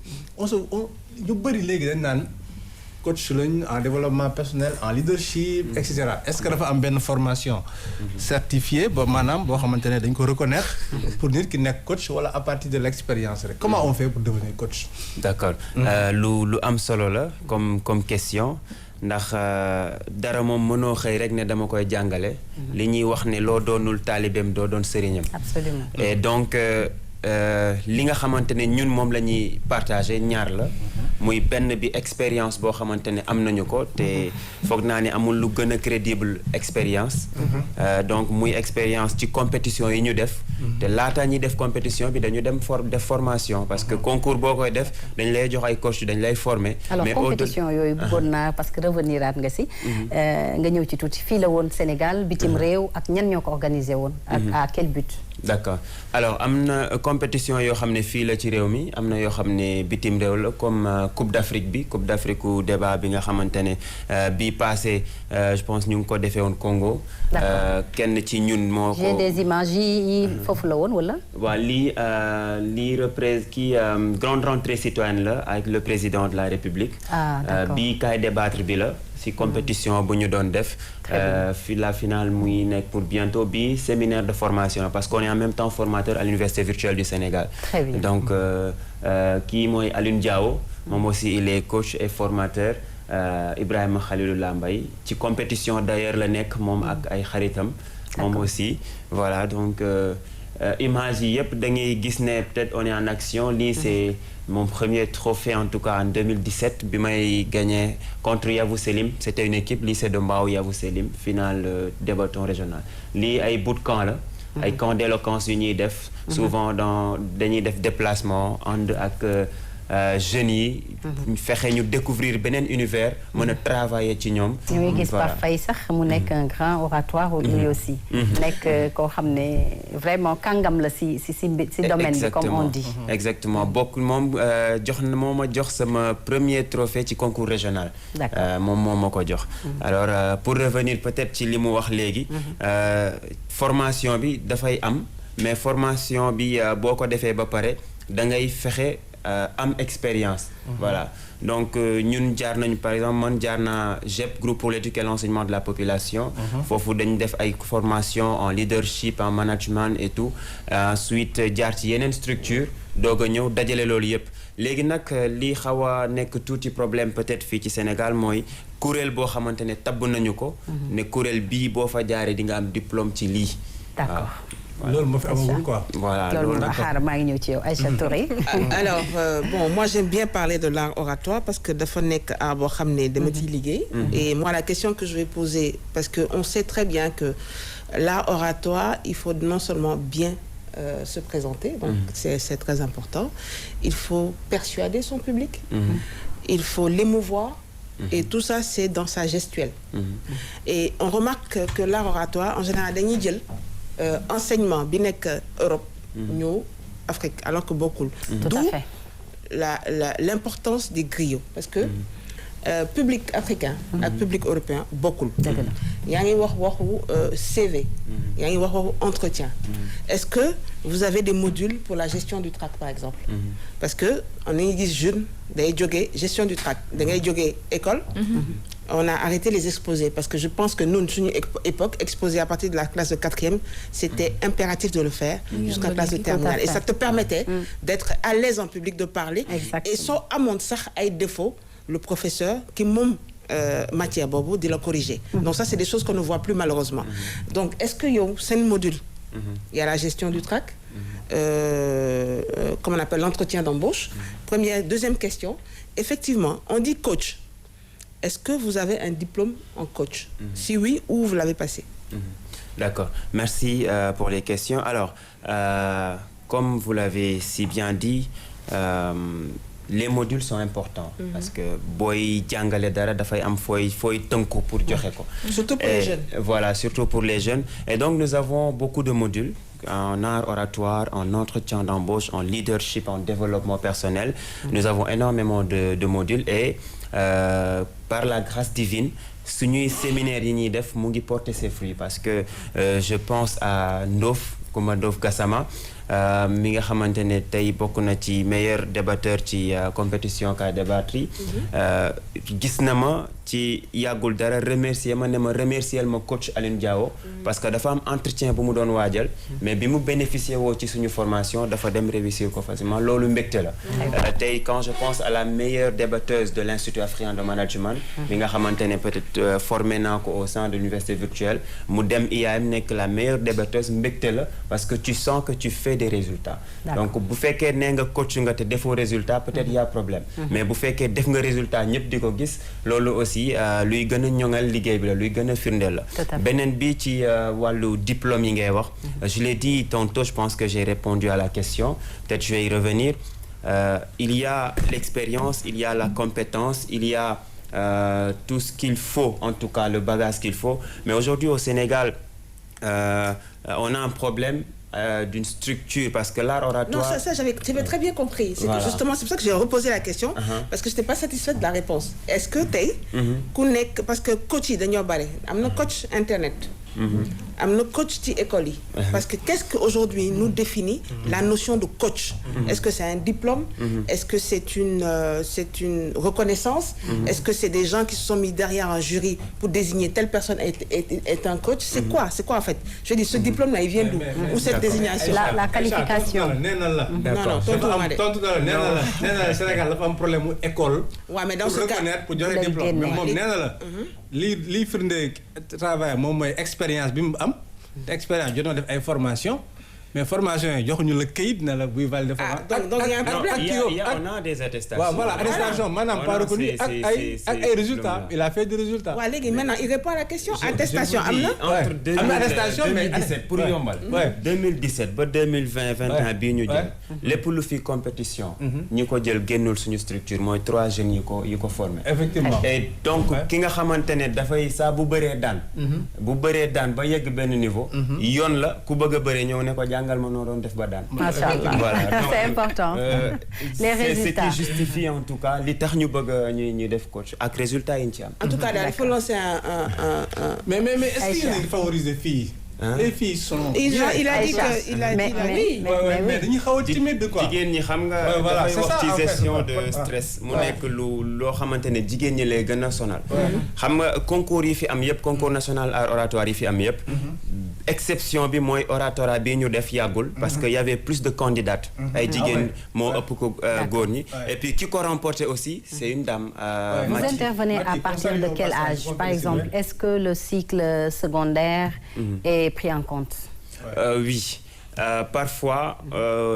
ñu bëri léegi dañ naan coach lañ en développement personnel en leadership et cetera est-ce que dafa am benn formation certifiée ba maanaam boo xamante ne dañ ko reconnaître pour nit ki nekk coach wala à partir de l'expérience rek comment on fait pour devenir coach d'accord lu am solo la comme question ndax dara moom mënoo xëy rek ne dama koy jàngale li ñuy wax ne loo doonul taalibeem doo doon sëriñam absolument et donc li nga xamante ne ñun moom la ñuy partager ñaar la muy benn bi expérience boo xamante ne am nañu ko te foog naa ne amul lu gën a crédible expérience donc muy expérience ci compétition yi ñu def te laata ñuy def compétition bi dañu dem def formation parce que concours boo koy def dañ lay jox ay coach dañ lay former alors compétition yooyu bëggoon naa parce que revenir aat nga si nga ñëw ci tuuti fii la woon Sénégal bitim réew ak ñan ñoo ko organisé woon ak à quel but d'accord alors am na compétition yoo xam ne fii la ci réew mi am na yoo xam ne bitim réew la comme Coupe d'Afrique u débat bi nga xamante ne bii passé je pense ñu ngi ko defee woon Congo kenn ci ñun moo ko j'ai des images yi foofu la woon wala waaw lii grande rentrée citoyenne la avec le président de la République bii kaay débattre bi la si compétition bu ñu doon def fi la finale muy nekk pour bientôt bi séminaire de formation parce qu'on est en même temps formateur à l'université virtuelle du Sénégal donc kii mooy Alioune Diao moom aussi il est coach et formateur Ibrahima Khalilullah Mbaye ci compétition d'ailleurs la nekk moom ak ay xaritam moom aussi voilà donc image yi yëpp da ngay gis ne peut-être on est en action lii c'est mon premier trophée en tout cas en 2017 bi may gagné contre Yavuz Selim c'était une équipe lycée de Mbao Yavuz Selim finale débaton régional lii ay bootcamp la ay camp d'éloquence yu ñuy def souvent dañuy def déplacement ànd ak jeunes yi fexe ñu découvrir beneen univers mën a travailler ci ñoom ñu ngi gis Pape Faye sax mu nekk un grand oratoire lui aussi nekk koo xam ne vraiment kàngam la si domaine bi comme on dit exactement bokk moom moo ma jox sama premier trophée ci concours régional moom ma ko jox alors pour revenir peut-être ci li mu wax léegi formation bi dafay am mais formation bi boo ko defee ba pare da ngay fexe am expérience voilà donc ñun jaar nañu par exemple man jaar naa GEP groupe pour l'éducation et l'enseignement de la population foofu dañu def ay formation en leadership en management et tout ensuite jaar ci yeneen structure doog a ñëw dajale loolu yëpp léegi nag li xaw a nekk tuuti problème peut-être fii ci Sénégal mooy kuréel boo xamante ne tabb nañu ko ne kuréel bii boo fa jaaree di nga am diplôme ci lii d'accord loolu moo fi amagul quoi. Voilà loolu xaar maa ngi ñëw ci yow Aïcha Touré. Alors bon moi j'aime bien parler de l'art oratoire parce que dafa nekk art boo xam ne dama ciy liggéey. Et moi la question que je vais poser parce que on sait très bien que l'art oratoire il faut non seulement bien se présenter donc c'est très important il faut persuader son public. Il faut l'émouvoir. Et tout ça c'est dans sa gestuelle. Et on remarque que l'art oratoire en général dañuy jël. Enseignement bi nekk Europe ñëw Afrique alors que bokkul d'où l'importance des griots parce que public africain ak public européen bokkul yaa ngi waxu CV yaa ngi waxu entretien est-ce que vous avez des modules pour la gestion du tract par exemple parce que on a gis jeune day jógee gestion du tract da ngay jógee école on a arrêté les exposés parce que je pense que nous suñu époque exposé à partir de la classe de 4e c'était impératif de le faire jusqu'à classe de terminale et ça te permettait d'être à l'aise en public de parler et soo amoon sax ay défauts le professeur qui matière bobo de la corriger. Donc ça c'est des choses qu'on ne voit plus malheureusement. Donc est-ce que yow seen module il y a la gestion du trac, comme on appelle l'entretien d'embauche. Deuxième question, effectivement on dit coach. Est-ce que vous avez un diplôme en coach? Si oui, où vous l'avez passé? D'accord, merci pour les questions. Alors comme vous l'avez si bien dit, les modules sont importants parce que booy jàngale dara dafay am fooy tënku pour joxe ko. Surtout pour les jeunes. Voilà, surtout pour les jeunes. Et donc nous avons beaucoup de modules en art oratoire, en entretien d'embauche, en leadership, en développement personnel. Nous avons énormément de modules et par la grâce divine, suñuy séminaire yi ñuy def mu ngi porter ses fruits parce que je pense à Coumba Ndof Gassama mi nga xamante ne tey bokk na ci meilleur débatteur ci compétition ka débattre yi gis na ma ci yàggul dara remercier ma coach Aline Diawo parce que dafa am entretien bu mu doon waajal mais bi mu bénéficier woo ci suñu formation dafa dem réussir ko facilement loolu mbégte la tey quand je pense à la meilleure débatteuse de l'Institut africain de management mi nga xamante ne peut-être formé naa ko au sein de l'université virtuelle mu dem IAM nekk la meilleure débatteuse mbégte la parce que tu sens que tu fais des résultats. Donc bu fekkee nee nga coach nga te defoo résultat peut-être y a problème mais bu fekkee def nga résultat ñëpp di ko gis loolu aussi luy gën a ñoŋal liggéey bi la luy gën a firndeel la beneen bi ci wàllu diplôme yi ngay wax je l'ai dit tantôt, je pense que j'ai répondu à la question, peut-être je vais y revenir. Il y a l'expérience, il y a la compétence, il y a tout ce qu'il faut, en tout cas le bagage qu'il faut, mais aujourd'hui au Sénégal on a un problème d'une structure parce que l'art oratoire... Non, ça j'avais très bien compris. Voilà. Justement, c'est pour ça que j'ai reposé la question, parce que je n'étais pas satisfaite de la réponse. Est-ce que parce que coach, un coach internet, un coach ci école yi parce que qu'est-ce qu'aujourd'hui nous définit la notion de coach? Est-ce que c'est un diplôme? Est-ce que c'est une reconnaissance? Est-ce que c'est des gens qui se sont mis derrière un jury pour désigner telle personne est un coach? C'est quoi en fait? Je dis ce diplôme là il vient d'où? Ou cette désignation? La qualification. Non, Sénégal dafa am problème mu école. Ouais, mais dans ce cas pour joxe diplôme mais moom nee na la lii firnde travail moom mooy expérience bi mu am te expérience jot na def ay formation mais formation yi joxuñu la këyit na la buy valider formation. Donc il y a un problème. On a des attestations. waaw voilà attestation maanaam pas reconnu ak ay résultats il a fait des résultats. waaw léegi maintenant il répond à la question. attestation am na. entre 2017 pour yombal. 2017 ba 2020 21 bii ñu jël. lépp lu fi compétition. ñi ko jël génnul suñu structure mooy 3 jeunes yi ko formé. effectivement et donc ki nga xamante ne dafay saa bu bëree daan. bu bëree daan ba yegg benn niveau. yoon la ku bëgg a bëree ñëw ne ko jàngal ma noo doon def ba daan. Macha Allah. Voilà. C'est important. Les résultats. C'est ce qui justifie en tout cas li tax ñu bëgg ñu def coach ak résultat yi ñu ci am. En tout cas daal il faut lancer un. Mais est-ce qu'il y a des favorisés filles? Les filles sont. Il a dit que oui. Mais dañuy xaw a timide quoi. jigéen ñi xam nga dafay wax ci gestion de stress mu nekk loo xamante ne jigéen ñi lay gën a sonal. xam nga concours yi fi am yëpp concours national art oratoire yi fi am yëpp. exception bi mooy oratorat bi ñu def yàggul parce que y avait plus de candidates. ay jigéen moo ëpp ko góor ñi. et puis ki ko remporté aussi c'est une dame. Vous intervenez à partir de quel âge? Par exemple, est-ce que le cycle secondaire est pris en compte? Oui. Parfois,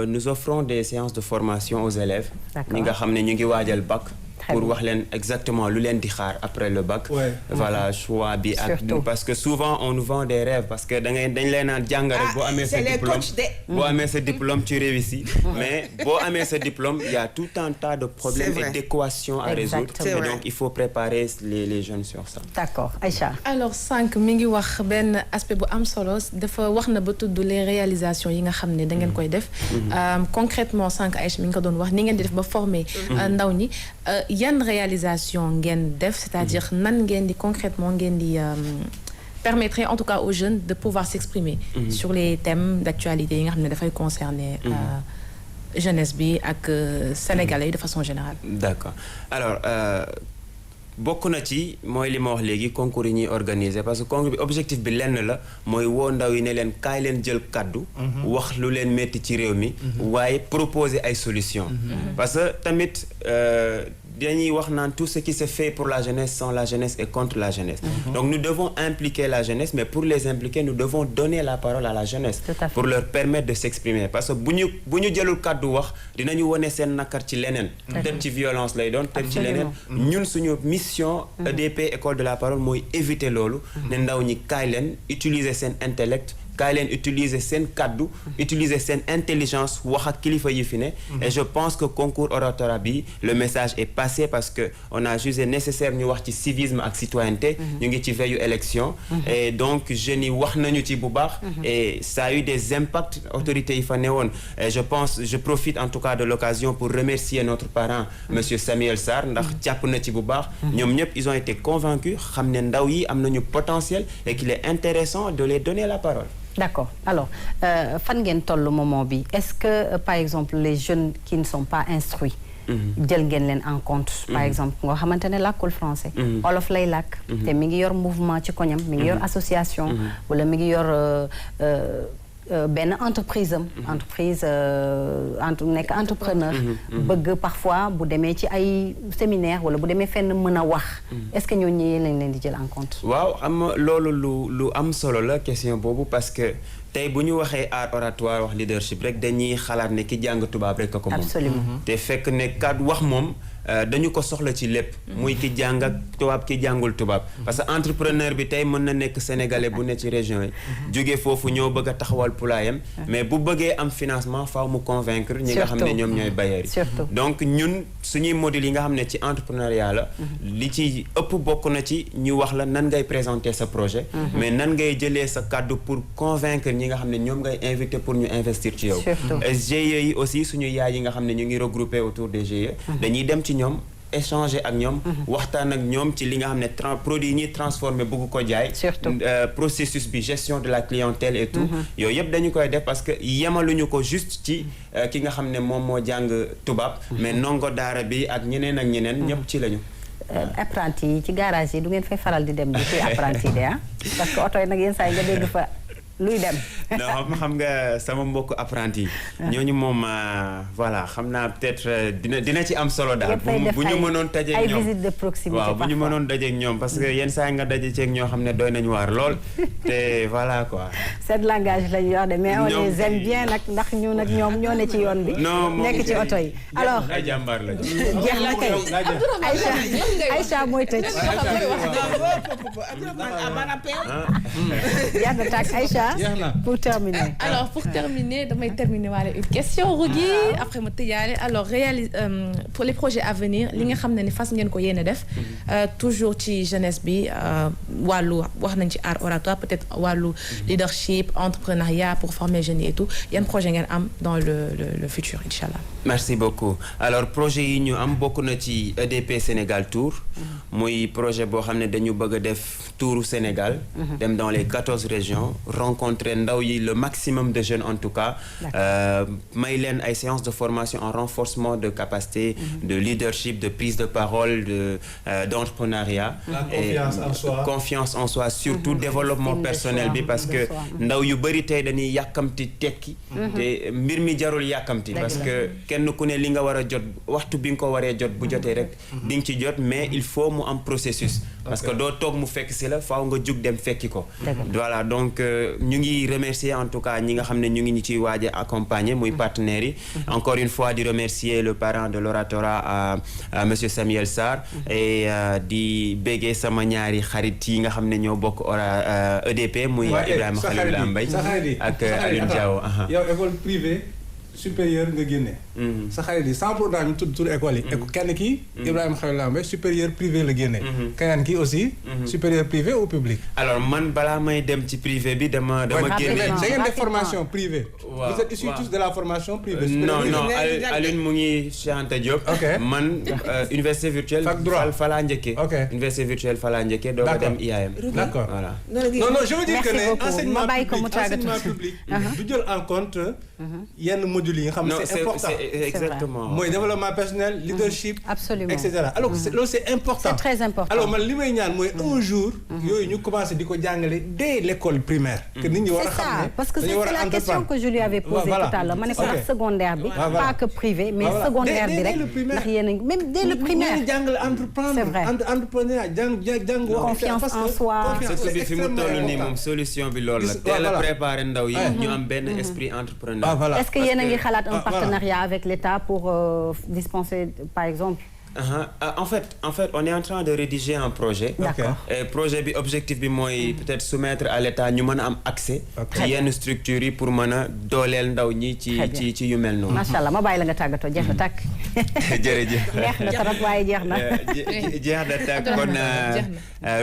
nous offrons des séances de formation aux élèves. ñi nga xam ne ñu ngi waajal bac. pour wax leen exactement lu leen di xaar après le bac. Voilà choix bi ak parce que souvent on nous vend des rêves parce que dañ leen naan jàng rek boo amee sa diplôme boo amee sa diplôme tu réussis mais boo amee sa diplôme il y a tout un tas de problèmes et d'équations à résoudre et donc il faut préparer les jeunes sur ça. D'accord. Aïcha. Alors sànq mi ngi wax benn aspect bu am solo dafa wax na ba tudd les réalisations yi nga xam ne da ngeen koy def. Concrètement sànq Aïcha mi ngi ko doon wax ni ngeen di def ba former ndaw ñi. yan réalisation ngeen def c'est-à-dire nan ngeen di concrètement ngeen di permettre en tout cas aux jeunes de pouvoir s'exprimer sur les thèmes d'actualité yi nga xam ne dafay concerner jeunesse bi ak sénégalais de façon générale. D'accord. Alors bokk na ci mooy li ma wax léegi concours yi ñuy organiser parce que concours bi objectif bi lenn la mooy woo ndaw yi ne leen kaay leen jël kaddu. wax lu leen metti ci réew mi. waaye proposer ay solutions. parce que tamit dañuy wax naan tout ce qui se fait pour la jeunesse sans la jeunesse et contre la jeunesse. Donc nous devons impliquer la jeunesse, mais pour les impliquer nous devons donner la parole à la jeunesse pour leur permettre de s'exprimer, parce que bu ñu jëlul kàddu wax dinañu wone seen nakar ci leneen, dem ci violence lay doon, dem ci leneen. ñun suñu mission EDP école de la parole mooy éviter loolu, ne ndaw ñi kaay leen utiliser seen intellect, kaay leen utiliser seen kaddu, utiliser seen intelligence wax ak kilifa yi fi ne. Et je pense que concours oratorat bi le message est passé, parce que on a jugé nécessaire ñu wax ci civisme ak citoyenneté. ñu ngi ci veillu élection. Et donc jeunes yi wax nañu ci bu baax. Et ça a eu des impacts autorités yi fa newoon. Et je profite en tout cas de l'occasion pour remercier notre parrain monsieur Samuel Sarr, ndax jàpp na ci bu baax. ñoom ñëpp ils ont été convaincus, xam ne ndaw yi am nañu potentiel et qu'il est intéressant de les donner la parole. D'accord. Alors, fan ngeen toll moment bi, est-ce que par exemple les jeunes qui ne sont pas instruits jël ngeen leen en compte, par exemple nga xamante ne làkkul français, olof lay làkk te mi ngi yor mouvement ci koñam, mi ngi yor association wala mi ngi yor benn entreprise nekk entrepreneur, bëgg parfois bu demee ci ay séminaire wala bu demee fenn mën a wax, est-ce que ñooñu lañ leen di jël en compte? waaw loolu lu am solo la question boobu, parce que tey bu ñu waxee art oratoire wax leadership rek dañuy xalaat ne ki jàng tubaab rek a ko moom. Absolument. te fekk ne kàddu wax moom dañu ko soxla ci lépp. muy ki jàng ak tubaab ki jàngul tubaab. parce que entrepreneur bi tey mën na nekk sénégalais bu ne ci région yi. jóge foofu ñëw bëgg a taxawal poulailler, mais bu bëggee am financement faaw mu convaincre ñi nga xam ne ñoom ñooy bailleurs yi. donc ñun suñuy modèle yi nga xam ne ci entrepreneuriat la. li ci ëpp bokk na ci ñu wax la nan ngay présenter sa projet. mais nan ngay jëlee sa kàddu pour convaincre ñi nga xam ne ñoom ngay inviter pour ñu investir ci yow. GIE yi aussi suñu yaay yi nga xam ne ñu ngi regroupé autour des GIE. dañuy dem ci ñoom échanger ak ñoom, waxtaan ak ñoom ci li nga xam ne produit yi ñuy transformer bëgg ko jaay. processus bi, gestion de la clientèle et tout. yooyu yëpp dañu koy def parce que yemaluñu ko juste ci ki nga xam ne moom moo jàng tubaab. mais ndongo daara bi ak ñeneen ak ñeneen ñëpp ci lañu. apprenti yi ci garage yi du ngeen fay faral di dem di ci apprenti de parce que oto yi nag yenn saa yi nga dégg fa luy dem. non xam nga sama mbokk apprenti yi. ñooñu moom voilà xam naa peut-être dina ci am solo daal. bu ñu mënoon dajeeg ñoom ay visite de proximité. waaw bu ñu mënoon dajeeg ñoom parce que yenn saa yi nga daje ceeg ñoo xam ne doy nañu waar lool te voilà quoi. seen langage la ñu wax de mais on les aime bien nag ndax ñu nag ñoom ñoo ne ci yoon bi. nekk ci oto yi. alors ay jàmbaar lañu. jeex na kay Aïcha mooy tëj. jeex na tàkk Aïcha. Pour terminer. Alors, pour terminer, je vais terminer avec une question, Rougui. Après, je vais alors, pour les projets à venir, ce que vous savez faire, toujours ci jeunesse bi, wàllu wax nañ ci art oratoire, peut-être wàllu leadership, entrepreneuriat pour former jeunes et tout. Il y a un projet ngeen am dans le futur, Inch'Allah. Merci beaucoup. Alors, projet yi ñu am bokk na ci EDP Sénégal Tour. muy projet boo xam ne dañu bëgg a def touru Sénégal. dem dans les 14 régions. rencontrer ndaw yi le maximum de jeunes en tout cas. may leen ay séances de formation en renforcement de capacité, de leadership, de prise de parole, d'entrepreneuriat. Confiance en soi, surtout développement personnel bi parce que ndaw yu bëri tey dañuy yàkkamti tekki. te mbir mi jarul yàkkamti parce que kenn ku ne li nga war a jot waxtu bi nga ko waree jot bu jotee rek di nga ci jot mais il faut mu am processus. parce que doo toog mu fekk si la faaw nga jug dem fekki ko. voilà donc ñu ngi remercier en tout cas ñi nga xam ne ñu ngi ñu ciy waaj a accompagner muy partenaires yi. encore une fois di remercier le parrain de l'oratorat à monsieur Samuel Sarr. et di béggee sama ñaari xarit yi nga xam ne ñoo bokk EDP muy Ibrahima Khalil Mbaye ak Alioune Diaw. yow école privée supérieur nga génne. sa xarit yi sans programme ñu tudd école yi. kenn kii Ibrahima Khalil Mbaye supérieur privé la génne. keneen kii aussi. supérieur privé ou public. alors man balaa may dem ci privé bi dama génne. da ngeen def formation privée. waaw vous êtes issus tous de la formation privée. non Alioune mu ngi Cheikh Anta Diop. man université virtuelle. fac droit fa laa njëkkee. université virtuelle fa laa njëkkee doo ko dem IAM. d'accord voilà. non je veux dire que ne enseignement public du jël en compte yenn modules yi nga xam ne c'est important. Exactement. mooy développement personnel, leadership. Absolument. et cetera alors loolu c'est important. C'est très important. alors man li may ñaan mooy un jour. yooyu ñu commencé di ko jàngale dès l'école primaire. que nit ñi war a xam ne parce que c'est la question que je lui avais posée tout à l'heure ma ne ko ndax secondaire bi. pas que privé mais secondaire bi rek. ndax yéen a même dès le primaire. ñu jàngale entreprendre. c'est vrai entrepreneur jàng confiance en soi. surtout bi fi mu toll nii moom solution bi loolu la. teel a préparer ndaw yi ñu am benn esprit entrepreneur. est-ce que yéen a ngi xalaat un partenariat avec l'État pour dispenser par exemple. En fait, on est en train de rédiger un projet. D'accord. Et projet bi objectif bi mooy peut-être soumettre à l'État ñu mën a am accès. ci yenn structures yi pour mën a dooleel ndaw ñi ci yu mel noonu. macha allah ma bàyyi la nga tàggatoo jeex na tàkk. jërëjëf. neex na trop waaye jeex na. jeex na tàkk kon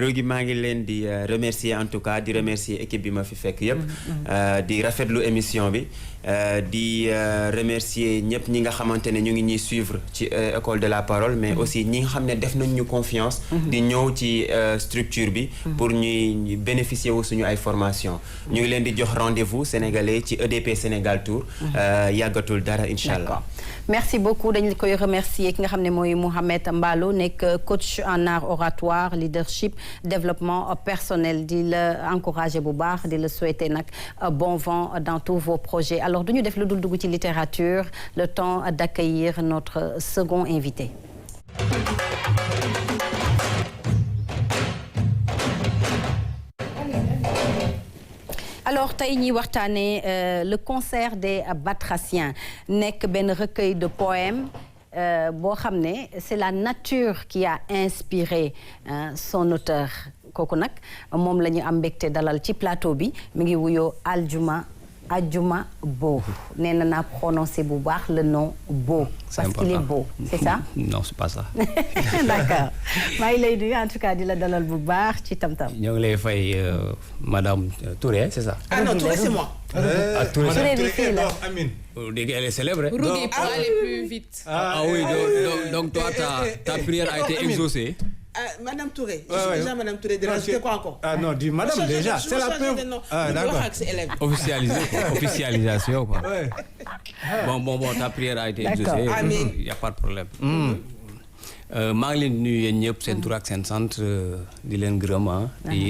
Rougui maa ngi leen di remercier en tout cas di remercier équipe bi ma fi fekk yépp di rafetlu émission bi. di remercier ñëpp ñi nga xamante ne ñu ngi ñuy suivre ci école de la parole mais aussi ñi nga xam ne def nañ ñu confiance di ñëw ci structure bi pour ñuy bénéficier wu suñu ay formation ñu ngi leen di jox rendez-vous sénégalais ci EDP Sénégal Tour yàggatul dara incha allah. merci beaucoup dañu koy remercier ki nga xam ne mooy Mouhamed Mballo nekk coach en art oratoire leadership développement personnel di la encourager bu baax di la souhaiter nag bon vent dans tous vos projets. Alors duñu def lu dul dugg ci littérature le temps d'accueillir notre second invité. alors tey ñuy waxtaanee le concert des Batraciens nekk benn recueil de poèmes boo xam ne c'est la nature qui a inspiré son auteur kooku nag moom la ñu am mbégte dalal ci plateau bi mi ngi wuyoo Adjuma Bo nee na naa prononcé bu baax le nom Bo. parce qu'il est beau c'est ça. non c'est pas ça. d'accord maa ngi lay nuyu en tout cas di la dalal bu baax ci tam-tam. ñoo ngi lay fay madame Touré c'est ça. ah non Touré c'est moi. Touré bi fii la. dégg nga elle est célèbre. Rougui pour aller plus vite. ah oui donc toi ta prière a été exaucée. Madame Touré. je suis déjà Madame Touré de la c'était quoi encore. ah non dis madame déjà c'est la preuve. d'accord officialisation quoi. Ouais. bon ta prière a été exaucée. Il y a pas de problème. maa ngi leen di nuyu yéen ñëpp seen tur ak seen sant di leen gërëm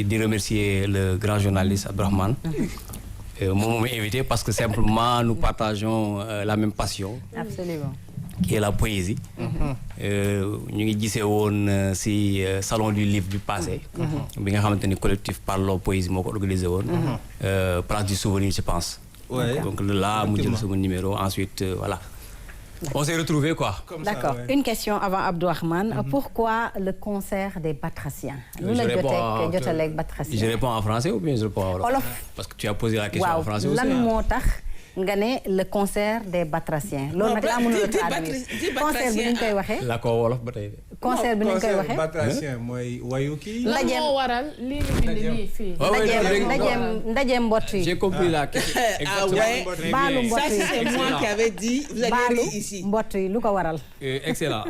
di remercier le grand journaliste Abdourahmane. moom invité parce que simplement nous partageons la même passion. Absolument. qui est la poésie. ñu ngi gisee woon ci salon du livre bi passé. bi nga xamante ni collectif Parlons Poésie moo ko organisé woon. place du souvenir je pense. Ouais. donc là mu jël sama numéro ensuite voilà. on s'est retrouvés quoi. D'accord. Une question avant Abdourahmane. Pourquoi le concert des Batraciens? Lu la jotaleeg Batraciens. Je réponds en français ou bien je réponds en wolof? Parce que tu as posé la question en français aussi. Lan moo tax nga ne le concert des Batraciens. loolu nag laa mënul a traduire. concert bi ni ñu koy waxee. la ko wolof ba tey. concert bi ni ñu koy waxee. Batracien mooy wayu kii. lan moo waral lii nga bind nii fii. ndajeem mbott yi. J'ai compris la question. ah ouais. baalu mbott yi. Ça c'est moi qui avais dit. Vous avez dit ici. mbott yi lu ko waral. Excellent.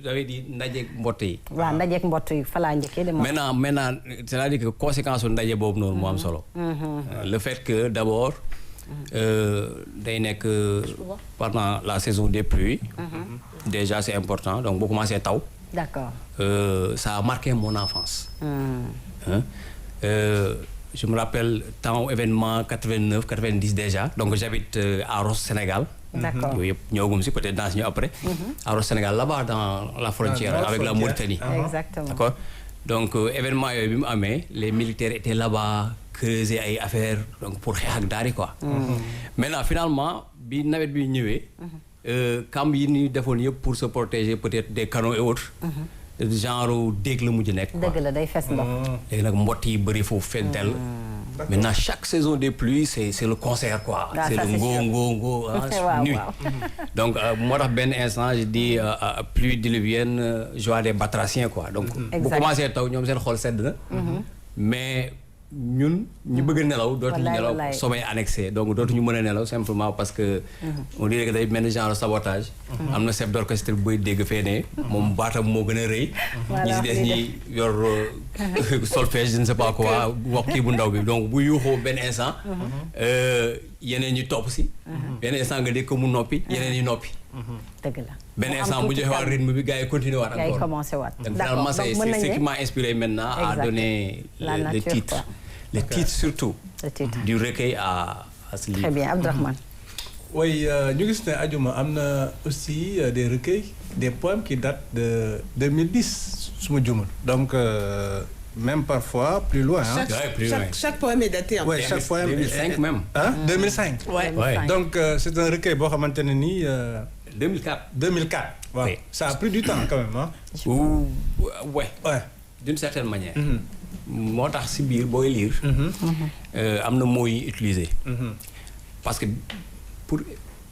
Vous avez dit ndajeeg mbott yi. waaw ndajeeg mbott yi fa laa njëkkee de. maintenant c'est-à-dire que conséquence su ndaje boobu noonu moo am solo. le fait que d'abord. day nekk pendant la saison des pluies. Déjà c'est important donc boo commencé taw. D'accord. Ça a marqué mon enfance. Je me rappelle temps événement 89 90 déjà donc j'habite à Ross Sénégal. D'accord. yooyu yëpp ñëwagum si peut-être dans ñu après. à Ross Sénégal là-bas dans la frontière avec la Mauritanie. Exactement. D'accord donc événement yooyu bi mu amee les militaires étaient là-bas. creuser ay affaires donc pour xeex ak daari quoi. maintenant finalement bi nawet bi ñëwee. camp yi ñu defoon yëpp pour se protéger peut-être des canons et autres. genre déeg la mujj nekk quoi. dëgg la day fes ndox. léegi nag mbott yi bëri foofu fees dell. maintenant chaque saison des pluies c'est le concert quoi. Ah, c'est le ngo nuit. donc moo tax benn instant je dis pluie diluvienne joie des Batraciens quoi donc. bu commencé taw ñoom seen xol sedd na. mais ñun ñu bëgg nelaw dootuñu nelaw sommeil annexé donc dootuñu mën a nelaw simplement parce que on dirait que day mel ni genre sabotage. am na chef d'orchestre buy dégg fee ne moom baatam moo gën a rëy. ñi si des ñi yor solfège je ne sais pas quoi wax kii bu ndaw bi donc bu yuuxoo benn instant yeneen ñi topp si. benn instant nga dégg ko mu noppi yeneen ñi noppi. dëgg la. benn instant bu joxe waat rythme bi gars yi continuer waat encore. gars yi commencé waat. D'accord donc c'est ce qui m'a inspiré maintenant à donner le titre. Le titre surtout. Le titre du recueil à ce livre. Très bien Abdourahmane. Oui, ñu gis ne Adjuma am na aussi des recueils des poèmes qui datent de 2010 su ma juumul donc même parfois plus loin. Chaque poème est daté en fait. Oui, chaque poème 2005 même. Hein? 2005. Ouais. Donc c'est un recueil boo xamante ne nii. 2004. 2004. waaw Oui. Ça a pris du temps quand même hein. Ouais. D'une certaine manière. moo tax si biir booy lire. am na mots yi utilisé. parce que pour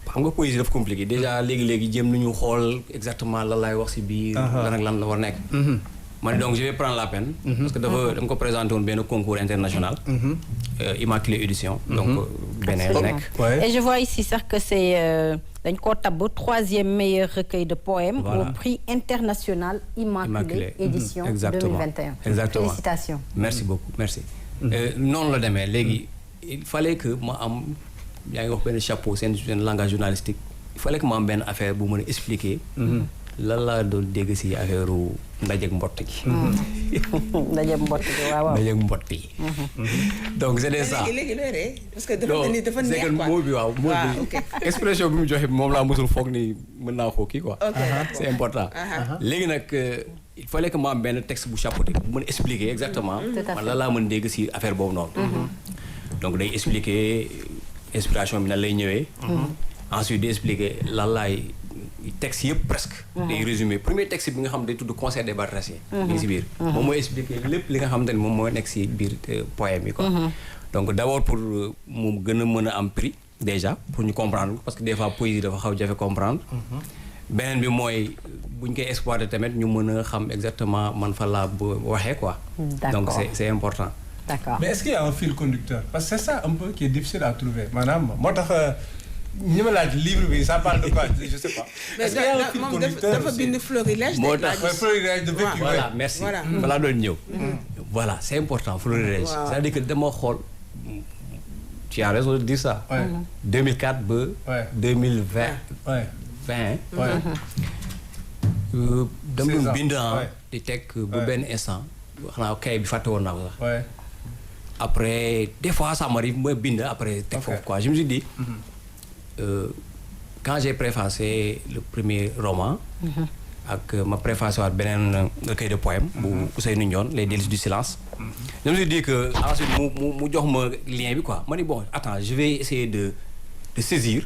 xam nga poésie dafa compliqué déjà léegi jéem nañu xool exactement lan laay wax si biir. lan ak lan la war nekk. man donc je vais prendre la peine. parce que dama ko présenté woon benn concours international. Immaculée Édition. donc beneen nekk. Et je vois ici sax que c'est dañ koo tabb 3e meilleur recueil de poèmes. Au prix international Immaculée Édition 2021. Exactement. Félicitations. Merci beaucoup merci. noonu la demee léegi il fallait que ma am yaa ngi wax benn chapeau seen langage journalistique il fallait que ma am benn affaire bu mën a expliquer. lan laa doon dégg si affaire ndajeeg mbott gi. ndajeeg mbott gi waaw. ndajeeg mbott yi. donc c'était ça. léegi parce que dafa neex quoi. moo bi waaw moo bi expression bi mu joxe moom laa mosul foog ni mën naa koo kii quoi. c'est important. léegi nag il fallait que ma am benn texte bu chapeauté bu mën a expliquer exactement. man lan laa mën dégg si affaire boobu noonu. donc day expliquer inspiration bi nan lay ñëwee. ensuite day expliquer lan laay. texte yëpp presque. day résumé premier texte bi nga xam day tudd concert des Batraciens. mi ngi si biir. moom mooy expliquer lépp li nga xamante ni moom mooy nekk si biir poème yi quoi. donc d'abord pour mu gën a mën a am prix déjà pour ñu comprendre parce que des fois poésie dafa xaw jafe comprendre. beneen bi mooy bu ñu koy exploiter tamit ñu mën a xam exactement man fa laa waxee quoi. donc c'est important. D'accord. Mais est-ce qu'il y a un fil conducteur? Parce que c'est ça un peu qui est difficile à trouver. Maanaam moo tax ñi ma laaj livre bi ça parle de quoi je sais pas. mais moom dafa bind florilège. moo tax florilège de vécu. voilà merci. balaa doon ñëw. voilà c'est important florilège. c'est-à-dire que dama xool tu as raison de dire ça. 2004 ba. 2020. 20. dama doon bind di teg ba benn instant. xanaa kay bi fàtte woon naa ko sax. après des fois ça m'arrive ma bind après teg foofu quoi je me suis dit. quand j'ai préfacé le premier roman. ak ma préfacé waat beneen recueil de poèmes. bu Ousseynou Ndione les délices du silence. je me suis dit que ensuite mu jox ma lien bi quoi ma ni bon attends je vais essayer de saisir.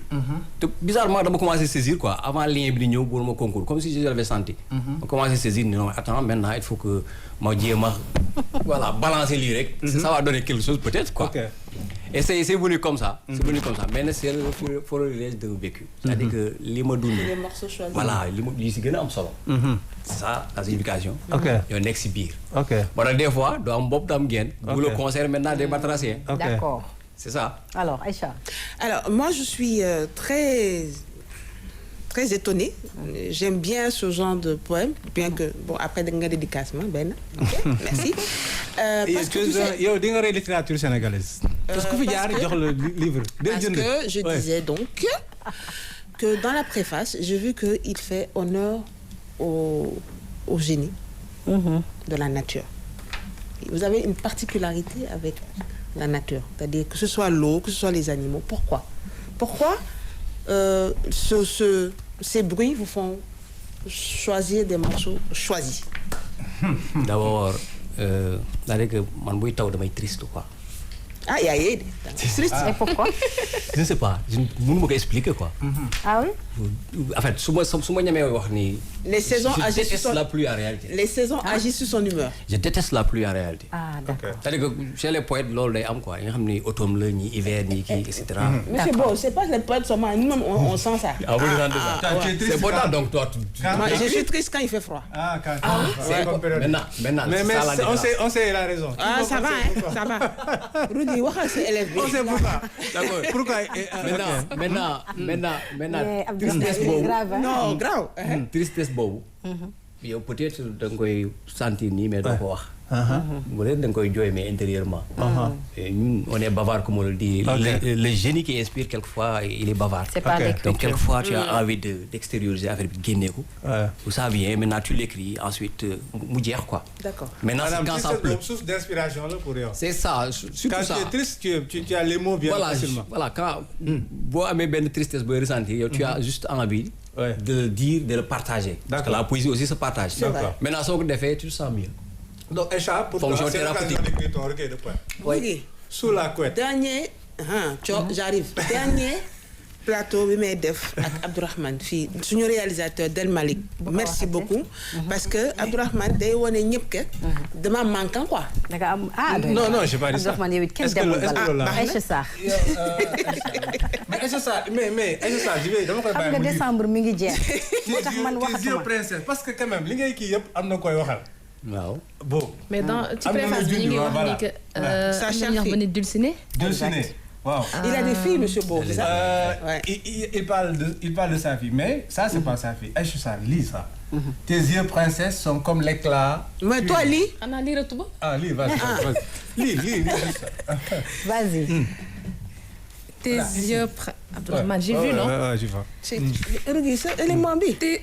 te bizarrement dama commencé saisir quoi avant lien bi di ñëw pour ma concours comme si je l'avais senti. ma commencé saisir non attends maintenant il faut que ma jéem a voilà balancer lii rek. ça va donner quelque chose peut-être quoi. Et c'est venu comme ça. C'est venu comme ça. Mais c'est le florilège d'un vécu. C'est-à-dire que li ma dund. les morceaux choisis. Voilà li si gën a am solo. C'est ça la signification. yow nekk si biir. Bon des fois doo am bopp doo am genn. bu le concert maintenant des Batraciens. D'accord. C'est ça. Alors Aïcha. Alors moi je suis très étonnée. J'aime bien ce genre de poème, bien que bon après da nga dédicace ma benn. Ok, merci. Parce que tu sais, yow di nga rey littérature sénégalaise. parce que ku fi jaar jox le livre. Parce que je disais donc que dans la préface j'ai vu que il fait honneur au génie de la nature. Vous avez une particularité avec la nature, c'est-à-dire que ce soit l'eau, que ce soit les animaux. Pourquoi ces bruits vous font choisir des morceaux choisis? D'abord c'est-à-dire que man buy taw damay triste quoi. Ah yaa ngi triste. Et pourquoi? Je ne sais pas mënu ma ko expliquer quoi. Ah oui? En fait su ma ñemee wax ni. Les saisons agissent sur son... la pluie en réalité. Les saisons agissent sur son humeur. Je déteste la pluie en réalité. Ah d'accord. C'est-à-dire que chez les poètes loolu day am quoi yi nga xam ni automne la ñi hiver ñi kii et cetera. Mais c'est bon, c'est pas les poètes seulement, nous-mêmes on sent ça. Ah vous sentez ça. C'est important donc toi. Moi je suis triste quand il fait froid. Ah quand c'est maintenant. Mais on sait la raison. Ah ça va ça va. Rudy waxal sa élève bi. On sait pourquoi. D'accord. Pourquoi maintenant. Tristesse boobu. Non grave. Tristesse boobu. yow peut-être da nga koy sentir nii mais doo ko wax. bu leen da nga koy jooy mais intérieurement. Et ñun on est bavard comme on le dit. Le génie qui inspire quelquefois il est bavard. C'est pas l'écriture. Donc quelquefois tu as envie d'extérioriser affaire bi génne ko. Où ça vient maintenant tu l'écris ensuite mu jeex quoi. D'accord. Maintenant c'est quand ça pleut. Source d'inspiration là pour rien. C'est ça surtout quand ça. Quand tu es triste tu as les mots bien facilement. Voilà quand boo amee benn tristesse booy ressentir yow tu as juste envie. De le dire, de le partager. Parce que la poésie aussi se partage. Maintenant soo ko defee tu te sens mieux. Donc Aïcha, pour toi, c'est l'occasion d'écrire ton recueil de poèmes. Oui. Sous la couette. Dernier, j'arrive. Dernier plateau bi may def ak Abdourahmane fii suñu réalisateur Del Malik. Merci beaucoup. Parce que Abdourahmane day wone ñëpp que dama manquant quoi. Non, j'ai pas dit ça. Abdourahmane yow it kenn demul bala. Aïcha Sarr. Mais Aïcha Sarr, je vais dama koy bàyyi. Xam nga décembre mi ngi jeex. Moo tax man waxatuma. Princesse parce que quand même li ngay kii yëpp am na koy waxal. waaw bon. mais dans ci préface bi ñu ngi wax ni que. am na ñu wax ba ni Dulciné. Dulciné. Wow. Il a des filles, monsieur Beau. Il parle de sa fille, mais ça, c'est pas sa fille. Aïcha Sarr, lis ça. Tes yeux, princesse, sont comme l'éclat. Mais toi, lis. Anna, lis le tout. Lis, vas-y. Lis. Vas-y. Tes yeux, Abdourahmane, j'ai vu, non? Ouais, j'ai vu. Regarde ça, elle est mambie. Tes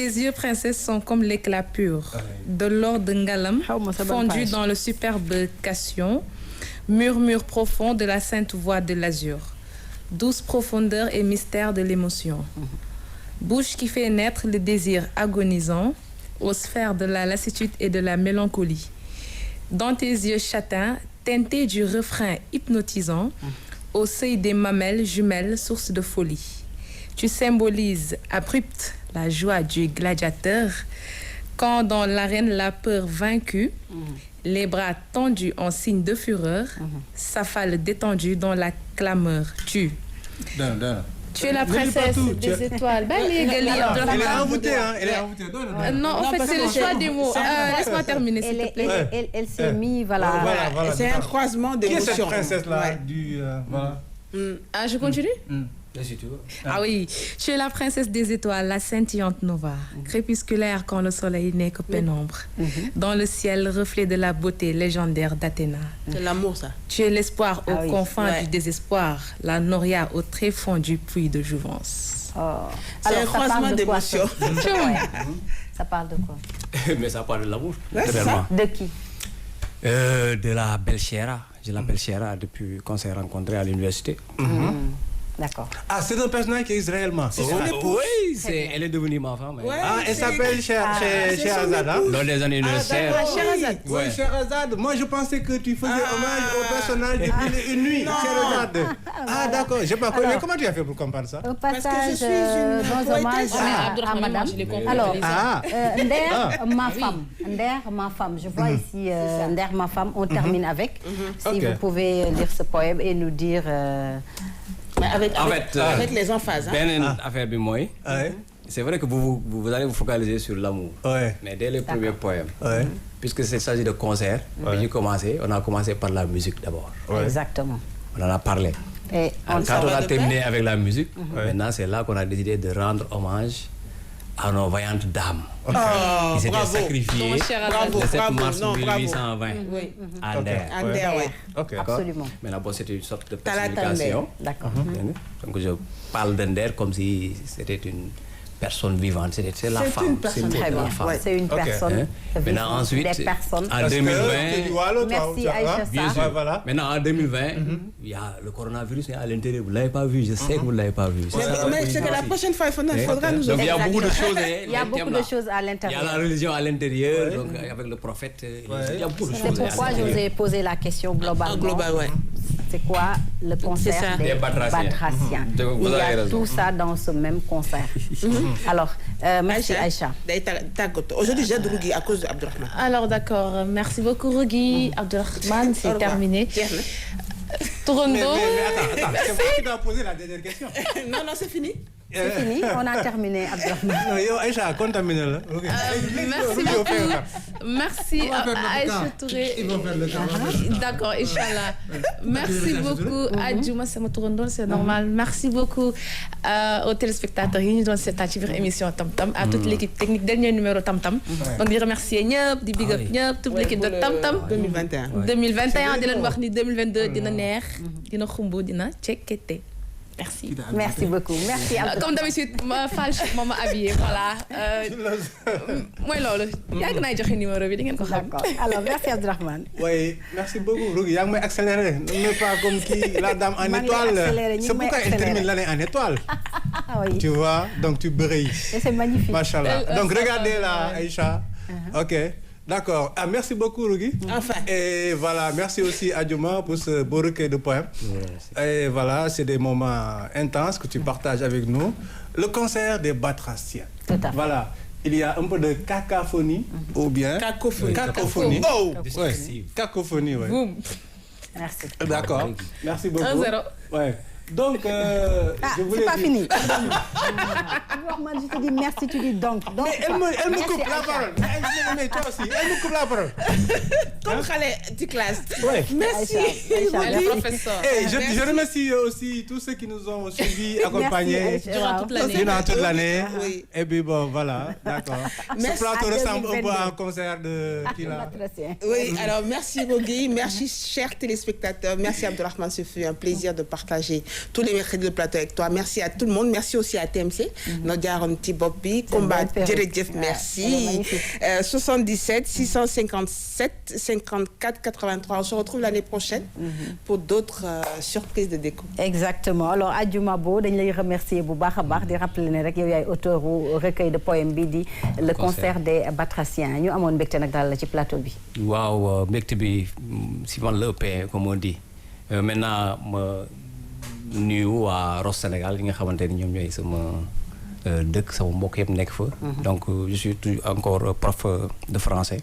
yeux, princesse, sont comme l'éclat pur de l'or de Ngalam, fondu dans le superbe Cassion. Murmure profond de la sainte voix de l'azur, douce profondeur et mystère de l'émotion. Bouche qui fait naître le désir agonisant aux sphères de la lassitude et de la mélancolie. Dans tes yeux châtains, teintés du refrain hypnotisant, au seuil des mamelles jumelles, source de folie. Tu symbolises abrupte la joie du gladiateur, quand dans l'arène la peur vaincue, les bras tendus en signe de fureur, s'affale détendu dans la clameur. Tu es la princesse des étoiles. Elle est envoûtée, hein. Non, en fait, c'est le choix des mots. Laisse-moi terminer, s'il te plaît. Elle s'est mise, voilà. C'est un croisement d'émotions. Qui est cette princesse-là voilà. Je continue? Si tu veux. Ah oui, tu es la princesse des étoiles, la scintillante nova, crépusculaire quand le soleil n'est que pénombre. Dans le ciel, reflet de la beauté légendaire d'Athéna. C'est l'amour, ça. Tu es l'espoir aux confins du désespoir, la noria au tréfonds du puits de jouvence. C'est un croisement d'émotions. Ça parle de quoi? Mais ça parle de l'amour, naturellement. De qui? De la belle Chéra. Je l'appelle Chéra depuis qu'on s'est rencontrés à l'université. D'accord. Ah, c'est un personnage qui existe réellement. Oui, elle est devenue ma femme. Elle s'appelle Scheherazade. Dans les années universitaires. Scheherazade. Oui, Scheherazade. Moi, je pensais que tu faisais hommage au personnage de Une nuit. Scheherazade. Ah, d'accord. J'ai pas compris. Comment tu as fait pour comprendre ça? Au passage, dans hommage à madame. Alors, Nder, ma femme. Je vois ici Nder, ma femme. On termine avec. Si vous pouvez lire ce poème et nous dire... Avec les emphases. Affaire bi mooy. C'est vrai que vous allez vous focaliser sur l'amour. Mais dès les premiers poèmes, puisque c'est s'agit de concert, on a commencé par la musique d'abord. Exactement. On en a parlé. Et quand on a terminé avec la musique, maintenant c'est là qu'on a décidé de rendre hommage à nos vaillantes dames qui s'étaient sacrifiées le 7 mars 1820 à Nder. Absolument. Maintenant, bon, c'était une sorte de personnification. D'accord. Donc je parle de Nder comme si c'était une personne vivante. C'est la femme. C'est une personne. Maintenant, ensuite, en 2020... Merci Aïcha Sarr. Maintenant, en 2020, il y a le coronavirus à l'intérieur. Vous ne l'avez pas vu. Je sais que vous ne l'avez pas vu. Mais c'est que la prochaine fois, il faudra nous... Donc, il y a beaucoup de choses. Il y a beaucoup de choses à l'intérieur. Il y a la religion à l'intérieur, donc avec le prophète. Il y a beaucoup de choses. C'est pourquoi je vous ai posé la question globalement. C'est quoi le concert des Batraciens? Il y a tout ça dans ce même concert. Alors, merci Aïcha. Aujourd'hui, j'aide Rougui à cause d'Abdourahmane. Alors, d'accord. Merci beaucoup, Rougui. Abdourahmane, c'est terminé. Tourando. Mais attends, c'est moi qui dois poser la dernière question. Non, c'est fini. C'est fini, on a terminé, Abdourahmane. Non, yo, Aïcha, contaminé là. Merci beaucoup. Merci Aïcha Touré. Ils vont faire le cas. D'accord, Inch'Allah. Merci beaucoup Adjouma sama turandoo, c'est normal. Merci beaucoup aux téléspectateurs yi ñu doon seetaan ci biir émission Tam Tam, à toute l'équipe technique dernier numéro Tam Tam. Donc di remercier ñëpp, di big up ñëpp, toute l'équipe de Tam Tam. 2021 di leen wax ni 2022 dina neex, dina xumbu, dina cekkete. Merci. Merci beaucoup. Merci. Comme d'habitude, Fall m'a habillé, voilà. Moi, là, il y a joxe numéro bi, di ngeen ko xam. D'accord. Alors, merci Abdourahmane. Oui, merci beaucoup. Rougui, yaa ngi may accéléré. Ne pas comme qui, la dame en étoile. C'est pourquoi elle termine l'année en étoile. Ah oui. Tu vois, donc tu brilles. Et c'est magnifique. Machallah. Donc regardez là, Aïcha. Ok. D'accord. Ah, merci beaucoup, Rougui. Enfin. Et voilà, merci aussi à Adjouma pour ce beau recueil de poèmes. Et voilà, c'est des moments intenses que tu partages avec nous. Le concert des Batraciens. Tout à fait. Voilà. Il y a un peu de cacophonie ou bien... Cacophonie. Cacophonie. Oh! Ouais. Cacophonie, oui. Boum. Merci. D'accord. Merci beaucoup. 1-0. Ouais. Donc, je voulais c'est pas dire... fini. Abdourahmane, je te dis merci, tu dis donc. Mais elle me coupe la Aïcha. parole. Mais toi aussi, elle me coupe la parole. Comme xale de classe. Ouais. Merci. Aïcha, Le professeur. Et je remercie aussi tous ceux qui nous ont suivis, accompagnés Durant toute l'année. durant toute l'année. Oui. Et puis bon, voilà, d'accord. Ce Merci. plateau À ressemble un peu 2022. à un concert de qui là. Batracien. Oui, alors merci Rougui, merci chers téléspectateurs, merci Abdourahmane, ce fut un plaisir de partager tous les mercredis de plateau avec toi. Merci à tout le monde, merci aussi à TMC, Nodiaron Tibopi, Combat Djeredjef, merci. 77 657 54 83. On se retrouve l'année prochaine pour d'autres surprises de déco. Exactement. Alors Adjouma Bo dañ lay remercier bu baax a baax di rappeler ne rek yow yaay auteur u recueil de poèmes bi di le concert des Batraciens ñu amoon mbégte nag daal la ci plateau bi. waaw mbégte bi si man la ëppee comme on dit maintenant ma nuyu waa Ross Sénégal yi nga xamante ni ñoom ñooy sama dëkk sama mbokk yëpp nekk fa. Donc je suis toujours encore prof de français.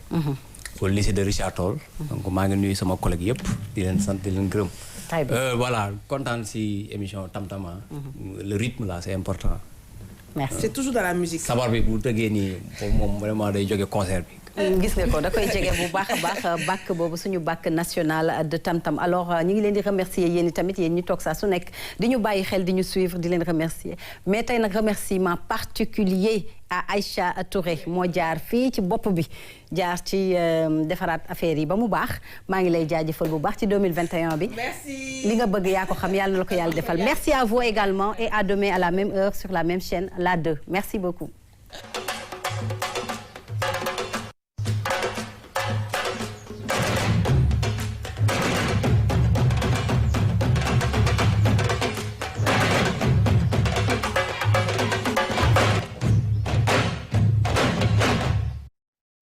au lycée de Richard Toll. Donc maa ngi nuyu sama collègue yëpp di leen sant di leen gërëm. Voilà kontaan si émission Tam Tam. Le rythme là c'est important. Merci. C'est toujours dans la musique. sabar bi bu tëggee nii moom vraiment day jóge concert bi. gis nga ko da koy jege bu baax a baax bàkk boobu suñu bàkk national de Tam Tam alors ñu ngi leen di remercier yéen tamit yéen ñu toog saa su nekk di ñu bàyyi xel di ñu suivre di leen remercier mais tey nag remerciement particulier à Aïcha Touré moo jaar fii ci bopp bi jaar ci defaraat affaire yi ba mu baax maa ngi lay jaajëfal bu baax ci 2021 bi. Merci. li nga bëgg yaa ko xam yàlla na la ko yàlla defal merci à vous également et à demain à la même heure sur la même chaîne la 2 merci beaucoup.